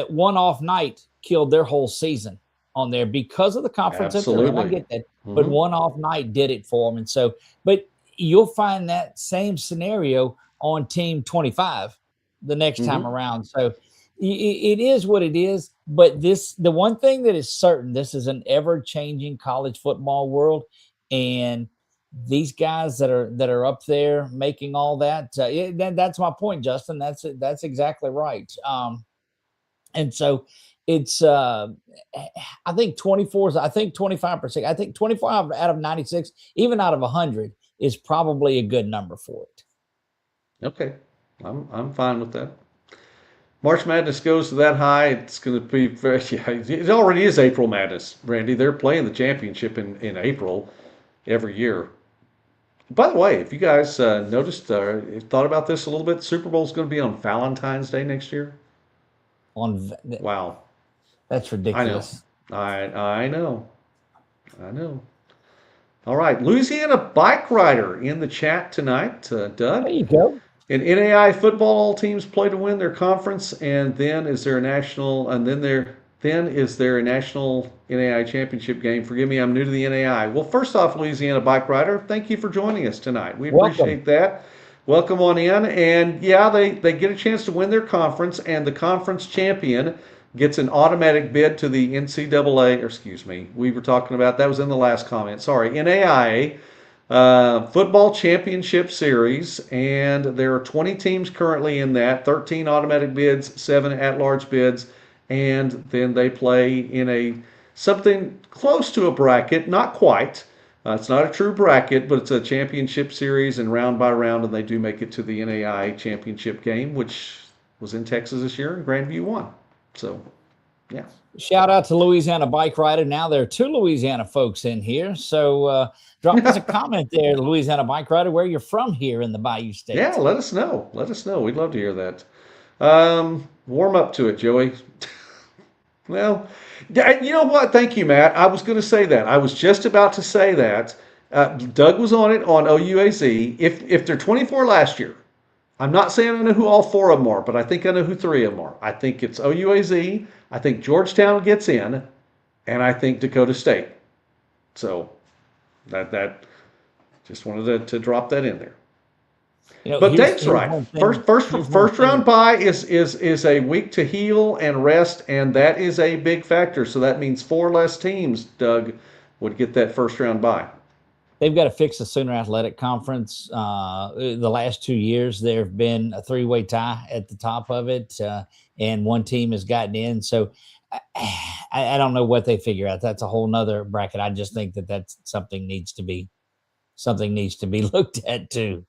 one off night killed their whole season on there because of the conference. Absolutely. I get that, but one off night did it for them, and so. But you'll find that same scenario on team 25 the next time around. So it is what it is. But the one thing that is certain, this is an ever-changing college football world, and these guys that are up there making all that, that's my point, Justin. That's exactly right. And so it's I think 24 I think 25%. I think 25 out of 96, even out of 100, is probably a good number for it. Okay, I'm fine with that. March Madness goes to that high. It's going to be very, yeah, it already is April Madness, Randy. They're playing the championship in April every year. By the way, if you guys noticed, thought about this a little bit, Super Bowl is going to be on Valentine's Day next year. Wow, That's I know, ridiculous. I know, I know. All right, Louisiana bike rider in the chat tonight, There Doug. you go. In NAI football, all teams play to win their conference, and then is there a national, and then is there a national NAI championship game? Forgive me, I'm new to the NAI. Well, first off, Louisiana bike rider, thank you for joining us tonight. We Welcome. appreciate that. Welcome on in, and yeah, they get a chance to win their conference, and the conference champion gets an automatic bid to the NCAA, or excuse me, we were talking about, that was in the last comment, sorry, NAIA football championship series, and there are 20 teams currently in that, 13 automatic bids, 7 at-large bids, and then they play in a something close to a bracket, not quite. It's not a true bracket, but it's a championship series and round by round, and they do make it to the NAI championship game, which was in Texas this year, and Grandview won. So, yeah. Shout out to Louisiana bike rider. Now there are 2 Louisiana folks in here. So drop us a comment there, Louisiana bike rider, where you're from here in the Bayou State. Yeah, let us know. Let us know. We'd love to hear that. Warm up to it, Joey. Well, you know what? Thank you, Matt. I was going to say that. I was just about to say that. Doug was on it on OUAZ. If they're 24 last year, I'm not saying I know who all 4 of them are, but I think I know who 3 of them are. I think it's OUAZ. I think Georgetown gets in, and I think Dakota State. So that just wanted to drop that in there. But Dave's right. First round bye is a week to heal and rest, and that is a big factor. So that means 4 less teams, Doug, would get that first round bye. They've got to fix the Sooner Athletic Conference. The last 2 years, there have been a 3-way tie at the top of it, and one team has gotten in. So I don't know what they figure out. That's a whole nother bracket. I just think that's something needs to be looked at too.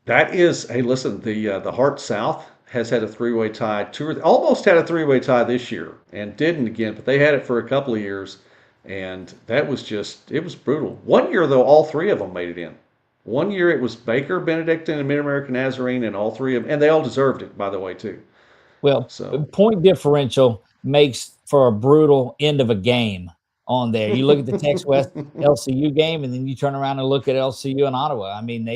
That is, hey, listen, the Heart South has had a 3-way tie, almost had a 3-way tie this year, and didn't again, but they had it for a couple of years, and that was it was brutal. One year, though, all 3 of them made it in. One year it was Baker, Benedictine, and Mid-American Nazarene, and all 3 of them, and they all deserved it, by the way, too. Well, point differential makes for a brutal end of a game on there. You look at the Tex West LCU game, and then you turn around and look at LCU and Ottawa. I mean,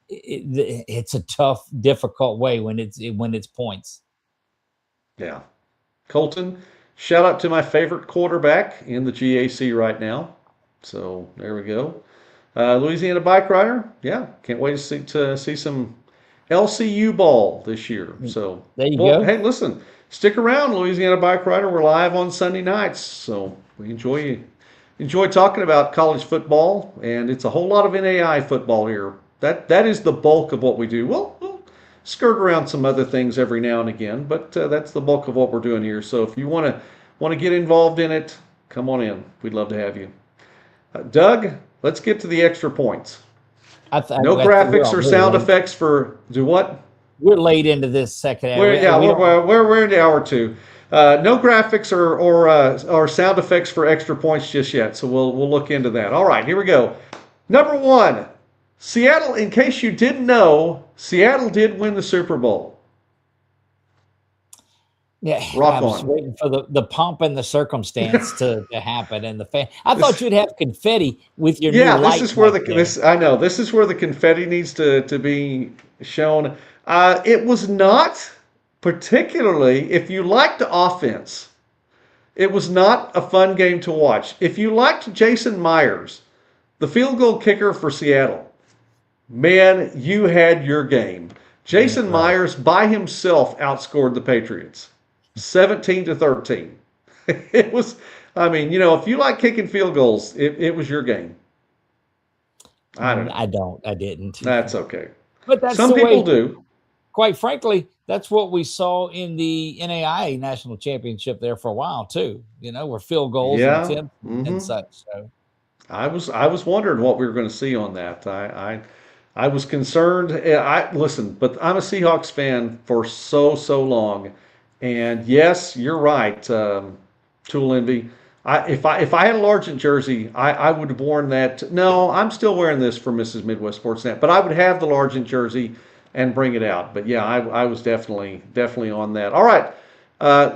it's a tough, difficult way when it's points. Yeah. Colton, shout out to my favorite quarterback in the GAC right now. So there we go. Louisiana bike rider. Yeah. Can't wait to see some LCU ball this year. So there you go. Hey, listen, stick around, Louisiana bike rider. We're live on Sunday nights. So we enjoy talking about college football, and it's a whole lot of NAI football here. That is the bulk of what we do. We'll skirt around some other things every now and again, but that's the bulk of what we're doing here. So if you want to get involved in it, come on in. We'd love to have you. Doug, let's get to the extra points. No graphics or sound effects for do what? We're late into this second hour. We're into hour 2. No graphics or sound effects for extra points just yet. So we'll look into that. All right, here we go. Number 1. Seattle, in case you didn't know, Seattle did win the Super Bowl. Yeah, I was waiting for the pomp and the circumstance to happen, and the fan. I thought you'd have confetti with your new light. Yeah, this is where this is where the confetti needs to be shown. It was not particularly, if you liked the offense, it was not a fun game to watch. If you liked Jason Myers, the field goal kicker for Seattle, man, you had your game. Jason Myers by himself outscored the Patriots 17-13. It was, I mean, if you like kicking field goals, it was your game. I don't know. I didn't. That's okay. But that's some people do. Quite frankly, That's what we saw in the NAIA national championship there for a while too. Where field goals and Yeah. attempts and Hmm. such. So I was wondering what we were going to see on that. I was concerned. I listen, but I'm a Seahawks fan for so long, and yes, you're right, Tool Envy. If I had a Largent jersey, I would have worn that. No, I'm still wearing this for Mrs. Midwest Sportsnet, but I would have the Largent jersey and bring it out. But yeah, I was definitely on that. All right,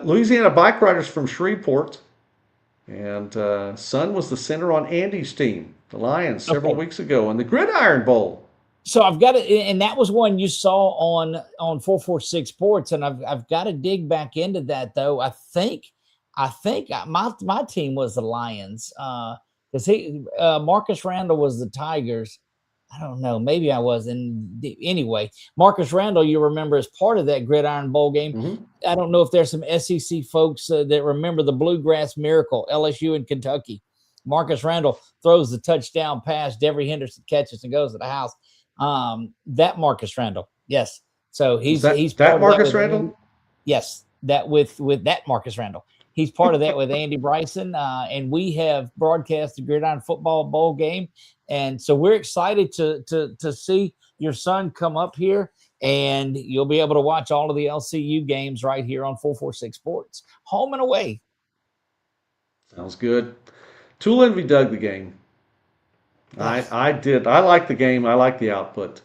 Louisiana bike riders from Shreveport. And Son was the center on Andy's team, the Lions, several okay. weeks ago in the Gridiron Bowl. So I've got it, and that was one you saw on 446 Sports, and I've got to dig back into that though. I think my team was the Lions, because Marcus Randall was the Tigers. I don't know, maybe I was. And anyway, Marcus Randall, you remember, as part of that Gridiron Bowl game. Mm-hmm. I don't know if there's some SEC folks that remember the Bluegrass Miracle, LSU in Kentucky. Marcus Randall throws the touchdown pass. Devery Henderson catches and goes to the house. That Marcus Randall, yes. So Was he's that part of that Marcus with Andy. Randall? Yes, that with that Marcus Randall. He's part of that with Andy Bryson, and we have broadcast the Gridiron Football Bowl game, and so we're excited to see your son come up here, and you'll be able to watch all of the LCU games right here on 446 Sports, home and away. Sounds good. Tool Envy dug the game. I did. I like the game. I like the output.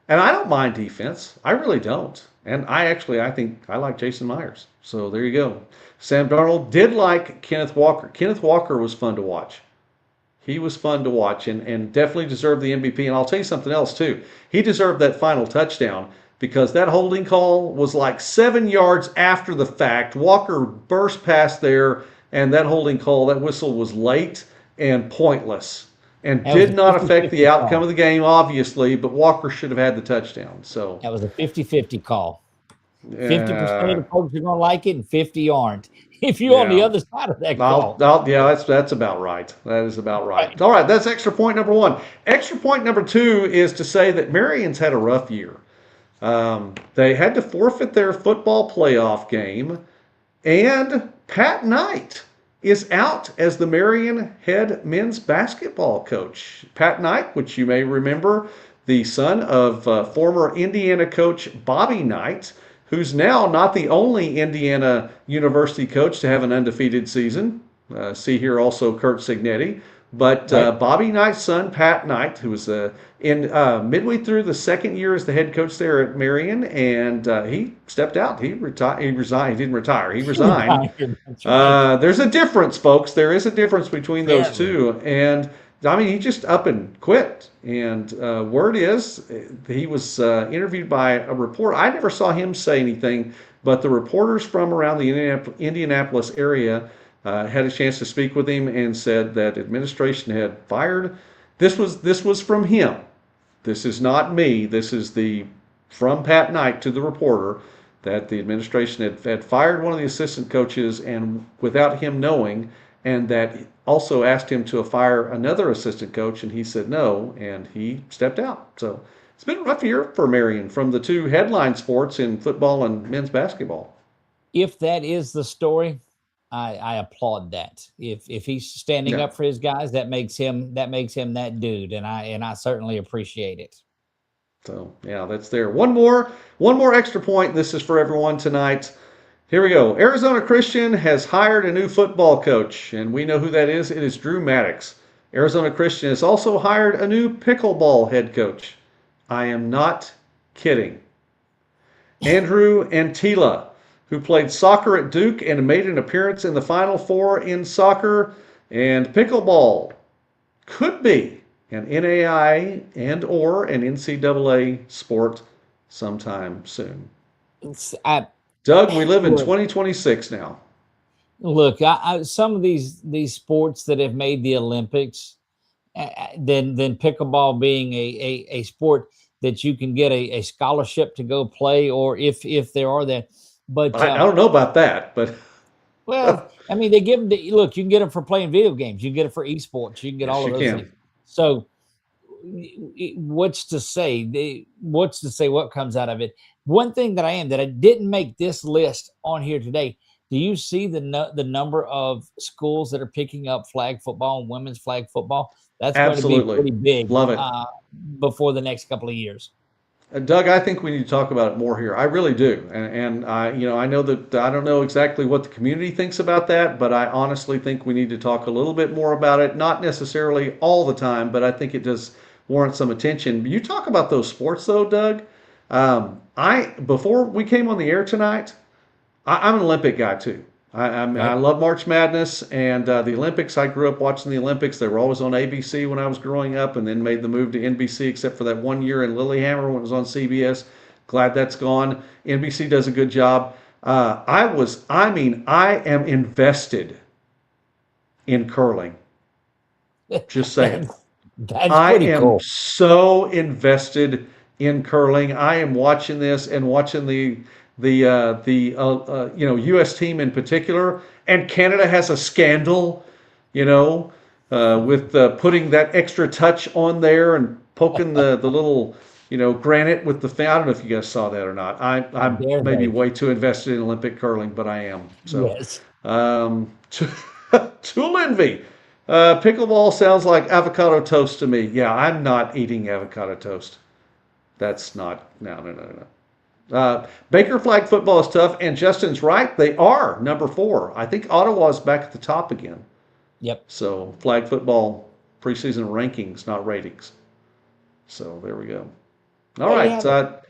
And I don't mind defense. I really don't. And I think I like Jason Myers. So there you go. Sam Darnold did like Kenneth Walker. Kenneth Walker was fun to watch. He was fun to watch and definitely deserved the MVP. And I'll tell you something else, too. He deserved that final touchdown because that holding call was like 7 yards after the fact. Walker burst past there, and that holding call, that whistle was late and pointless and That was did a not affect the 50-50 outcome of call. the game, obviously, but Walker should have had the touchdown. So, That was a 50-50 call. 50% of uh, the folks are going to like it, and 50 aren't. If you're on the yeah. other side of that call, Yeah, that's about right. That is about right. right? All right, that's extra point number one. Extra point number two is to say that Marion's had a rough year. They had to forfeit their football playoff game, and Pat Knight is out as the Marion head men's basketball coach. Pat Knight, which you may remember, the son of former Indiana coach Bobby Knight, who's now not the only Indiana University coach to have an undefeated season. See here also Kurt Signetti. But Right. Bobby Knight's son, Pat Knight, who was in midway through the second year as the head coach there at Marion, and he stepped out. He retired. He resigned. He didn't retire. He resigned. That's right. There's a difference, folks. There is a difference between those Very. two. And I mean, he just up and quit. And word is he was interviewed by a reporter. I never saw him say anything, but the reporters from around the Indianapolis area had a chance to speak with him and said that administration had fired. This was from him. This is not me. This is from Pat Knight to the reporter that the administration had fired one of the assistant coaches and without him knowing, and that also asked him to fire another assistant coach, and he said no, and he stepped out. So it's been a rough year for Marion from the two headline sports in football and men's basketball. If that is the story, I applaud that. If he's standing Yeah. up for his guys, that makes him that dude, and I certainly appreciate it. So yeah, that's there. One more extra point. This is for everyone tonight. Here we go. Arizona Christian has hired a new football coach, and we know who that is. It is Drew Maddox. Arizona Christian has also hired a new pickleball head coach. I am not kidding. Andrew Antila, who played soccer at Duke and made an appearance in the Final Four in soccer, and pickleball could be an NAI and/or an NCAA sport sometime soon. I Doug, we live in look, 2026 now. some of these sports that have made the Olympics, then pickleball being a sport that you can get a scholarship to go play, or if there are that. But I don't know about that, but well, I mean, they give them. Look, you can get them for playing video games. You can get it for esports. You can get yes, all of you those can. things. So what's to say? What's to say what comes out of it? One thing that I didn't make this list on here today. Do you see the number of schools that are picking up flag football and women's flag football? That's going to be Absolutely. pretty big Love it. before the next couple of years. Doug, I think we need to talk about it more here. I really do, and I know that I don't know exactly what the community thinks about that, but I honestly think we need to talk a little bit more about it. Not necessarily all the time, but I think it does warrant some attention. You talk about those sports, though, Doug. I before we came on the air tonight, I'm an Olympic guy too. I Okay. love March Madness and the Olympics. I grew up watching the Olympics. They were always on ABC when I was growing up, and then made the move to NBC, except for that one year in Lilyhammer when it was on CBS. Glad that's gone. NBC does a good job. I am invested in curling. Just saying. That's that's I pretty am cool. so invested in curling. I am watching this and watching the U.S. team in particular. And Canada has a scandal, you know, with putting that extra touch on there and poking the little granite with the fan. I don't know if you guys saw that or not. How I'm dare maybe they? way too invested in Olympic curling, but I am. So, Yes. to, to envy. Pickleball sounds like avocado toast to me. Yeah, I'm not eating avocado toast. That's not, no, no, no, no. Baker flag football is tough, and Justin's right. They are number 4. I think Ottawa's back at the top again. Yep. So flag football preseason rankings, not ratings. So there we go. All There you right, have it.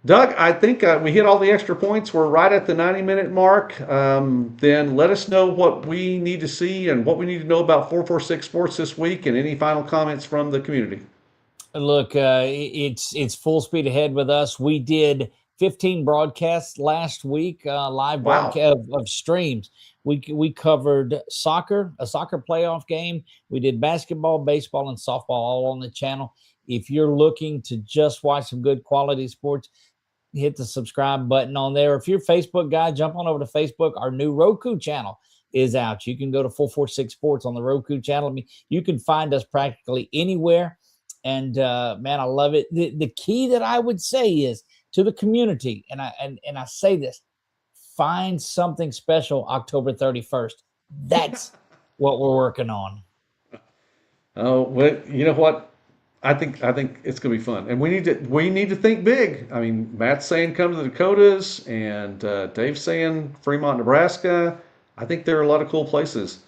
Doug, I think we hit all the extra points. We're right at the 90-minute mark. Then let us know what we need to see and what we need to know about 446 Sports this week, and any final comments from the community. Look, it's full speed ahead with us. We did 15 broadcasts last week, live Wow. broadcast of streams. We covered soccer, a soccer playoff game. We did basketball, baseball, and softball all on the channel. If you're looking to just watch some good quality sports, hit the subscribe button on there. If you're a Facebook guy, jump on over to Facebook. Our new Roku channel is out. You can go to 446 Sports on the Roku channel. I mean, you can find us practically anywhere. And man, I love it. The key that I would say is to the community, and I say this: find something special October 31st. That's what we're working on. Oh, well, you know what? I think it's gonna be fun, and we need to think big. I mean, Matt's saying come to the Dakotas, and Dave's saying Fremont, Nebraska. I think there are a lot of cool places.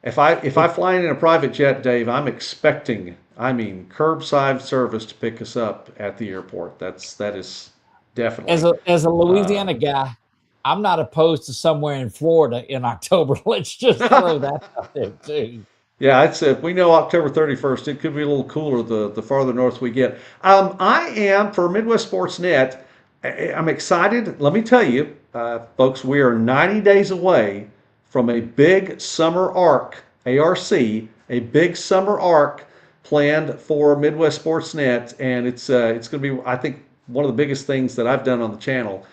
If I fly in a private jet, Dave, I'm expecting, I mean, curbside service to pick us up at the airport. That is As definitely. a Uh, Louisiana guy, I'm not opposed to somewhere in Florida in October. Let's just throw that out there too. Yeah, I'd say if we know October 31st, it could be a little cooler the farther north we get. I am, for Midwest Sports Net, I'm excited. Let me tell you, folks, we are 90 days away from a big summer ARC, a big summer arc planned for Midwest Sports Net, and it's going to be, I think, one of the biggest things that I've done on the channel.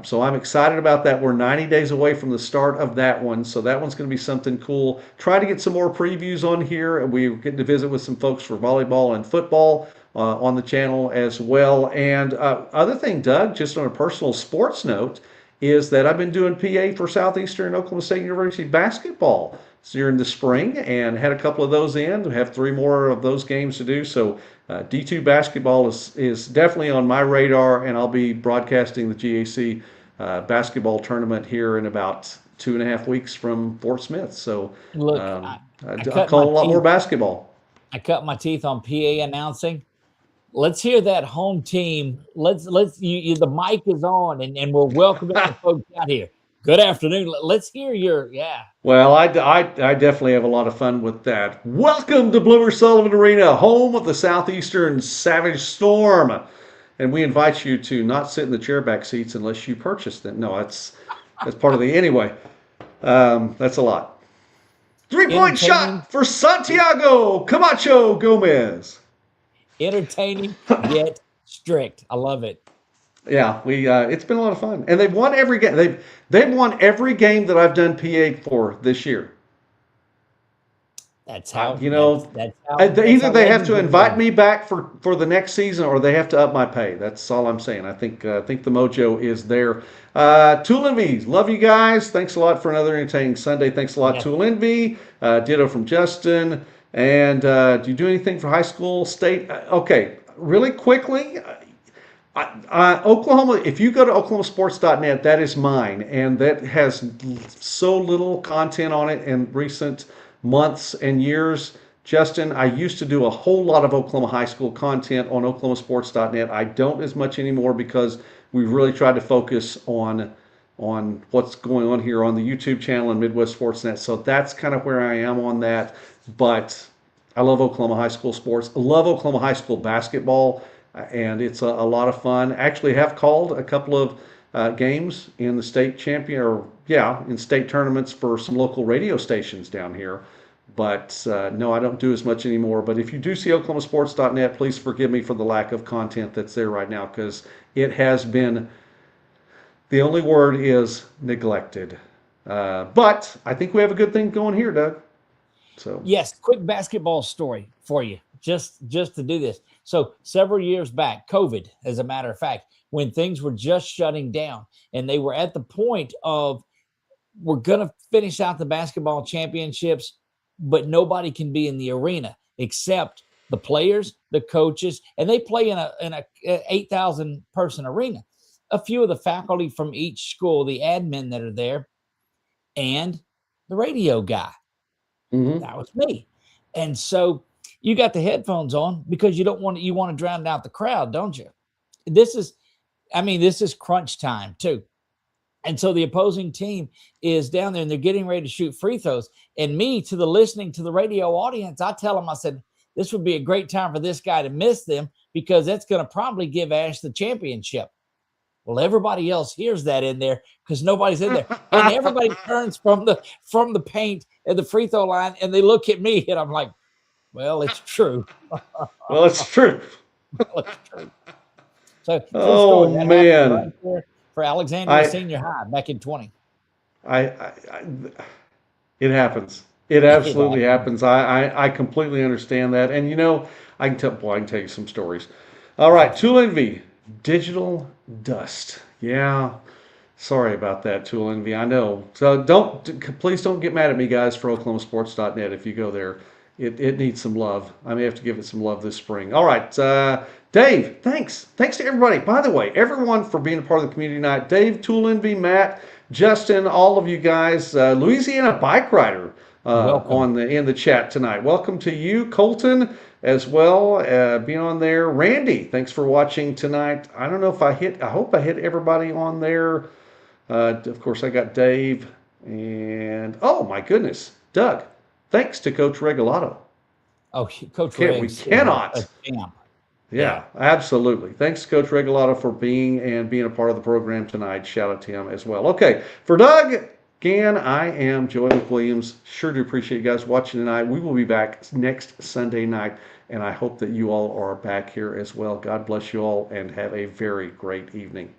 So I'm excited about that. We're 90 days away from the start of that one, so that one's going to be something cool. Try to get some more previews on here, and we're getting to visit with some folks for volleyball and football on the channel as well. And other thing, Doug, just on a personal sports note, is that I've been doing PA for Southeastern Oklahoma State University basketball during the spring, and had a couple of those in. We have 3 more of those games to do. So D2 basketball is definitely on my radar, and I'll be broadcasting the GAC basketball tournament here in about 2.5 weeks from Fort Smith. So Look, um, I I cut my call a lot more teeth. basketball. I cut my teeth on PA announcing. Let's hear that home team. The mic is on, and we're welcoming the folks out here. Good afternoon. Let's hear your yeah. Well, I definitely have a lot of fun with that. Welcome to Bloomer Sullivan Arena, home of the Southeastern Savage Storm. And we invite you to not sit in the chairback seats unless you purchase them. No, that's part of the anyway. That's a lot. 3-point Entertaining, shot for Santiago Camacho Gomez. entertaining, yet strict. I love it. Yeah, we it's been a lot of fun, and they've won every game. They've won every game that I've done PA for this year. That's how You know, that's that's either how they have to legends are invite born. me back for the next season, or they have to up my pay. That's all I'm saying. I think the mojo is there. Tool Envy, love you guys. Thanks a lot for another entertaining Sunday. Thanks a lot, Yes. Tool Envy. Ditto from Justin. And do you do anything for high school, state? Okay, really quickly. Oklahoma, if you go to oklahomasports.net, that is mine, and that has so little content on it in recent months and years. Justin, I used to do a whole lot of Oklahoma high school content on oklahomasports.net. I don't as much anymore because we really tried to focus on what's going on here on the YouTube channel and Midwest Sportsnet. So that's kind of where I am on that. But I love Oklahoma high school sports. I love Oklahoma high school basketball, and it's a lot of fun. Actually, have called a couple of games in the state champion, or yeah, in state tournaments for some local radio stations down here. But no, I don't do as much anymore. But if you do see oklahomasports.net, please forgive me for the lack of content that's there right now, because it has been, the only word is neglected. But I think we have a good thing going here, Doug. So Yes, quick basketball story for you, just to do this. So several years back, COVID, as a matter of fact, when things were just shutting down and they were at the point of we're going to finish out the basketball championships, but nobody can be in the arena except the players, the coaches, and they play in a 8,000 person arena. A few of the faculty from each school, the admin that are there, and the radio guy. mhm. That was me. And so you got the headphones on because you want to drown out the crowd, don't you? This is, I mean, this is crunch time too. And so the opposing team is down there and they're getting ready to shoot free throws. And me, to the listening to the radio audience, I tell them, I said, this would be a great time for this guy to miss them because that's going to probably give Ash the championship. Well, everybody else hears that in there because nobody's in there. And everybody turns from the paint and the free throw line and they look at me and I'm like, well, it's true. Well, it's true. Well, it's true. So true Oh story. That happened right man, there for Alexandria I, Senior High back in 20. I, it happens. It It absolutely happened. happens. I completely understand that. And you know, I can tell you some stories. All right, Tool Envy, digital dust. Yeah, sorry about that, Tool Envy. I know. So please don't get mad at me, guys, for OklahomaSports.net if you go there. It needs some love. I may have to give it some love this spring. All right, Dave, thanks. Thanks to everybody. By the way, everyone for being a part of the community tonight. Dave, Tool Envy, Matt, Justin, all of you guys. Louisiana Bike Rider Welcome. in the chat tonight. Welcome to you, Colton, as well. Be on there. Randy, thanks for watching tonight. I don't know if I hope I hit everybody on there. Of course, I got Dave and oh my goodness, Doug. Thanks to Coach Regalado. Oh, Coach We Riggs is a cannot. champ. Yeah, absolutely. Thanks, Coach Regalado, for being a part of the program tonight. Shout out to him as well. Okay, for Doug, Gann, I am Joey McWilliams. Sure do appreciate you guys watching tonight. We will be back next Sunday night, and I hope that you all are back here as well. God bless you all, and have a very great evening.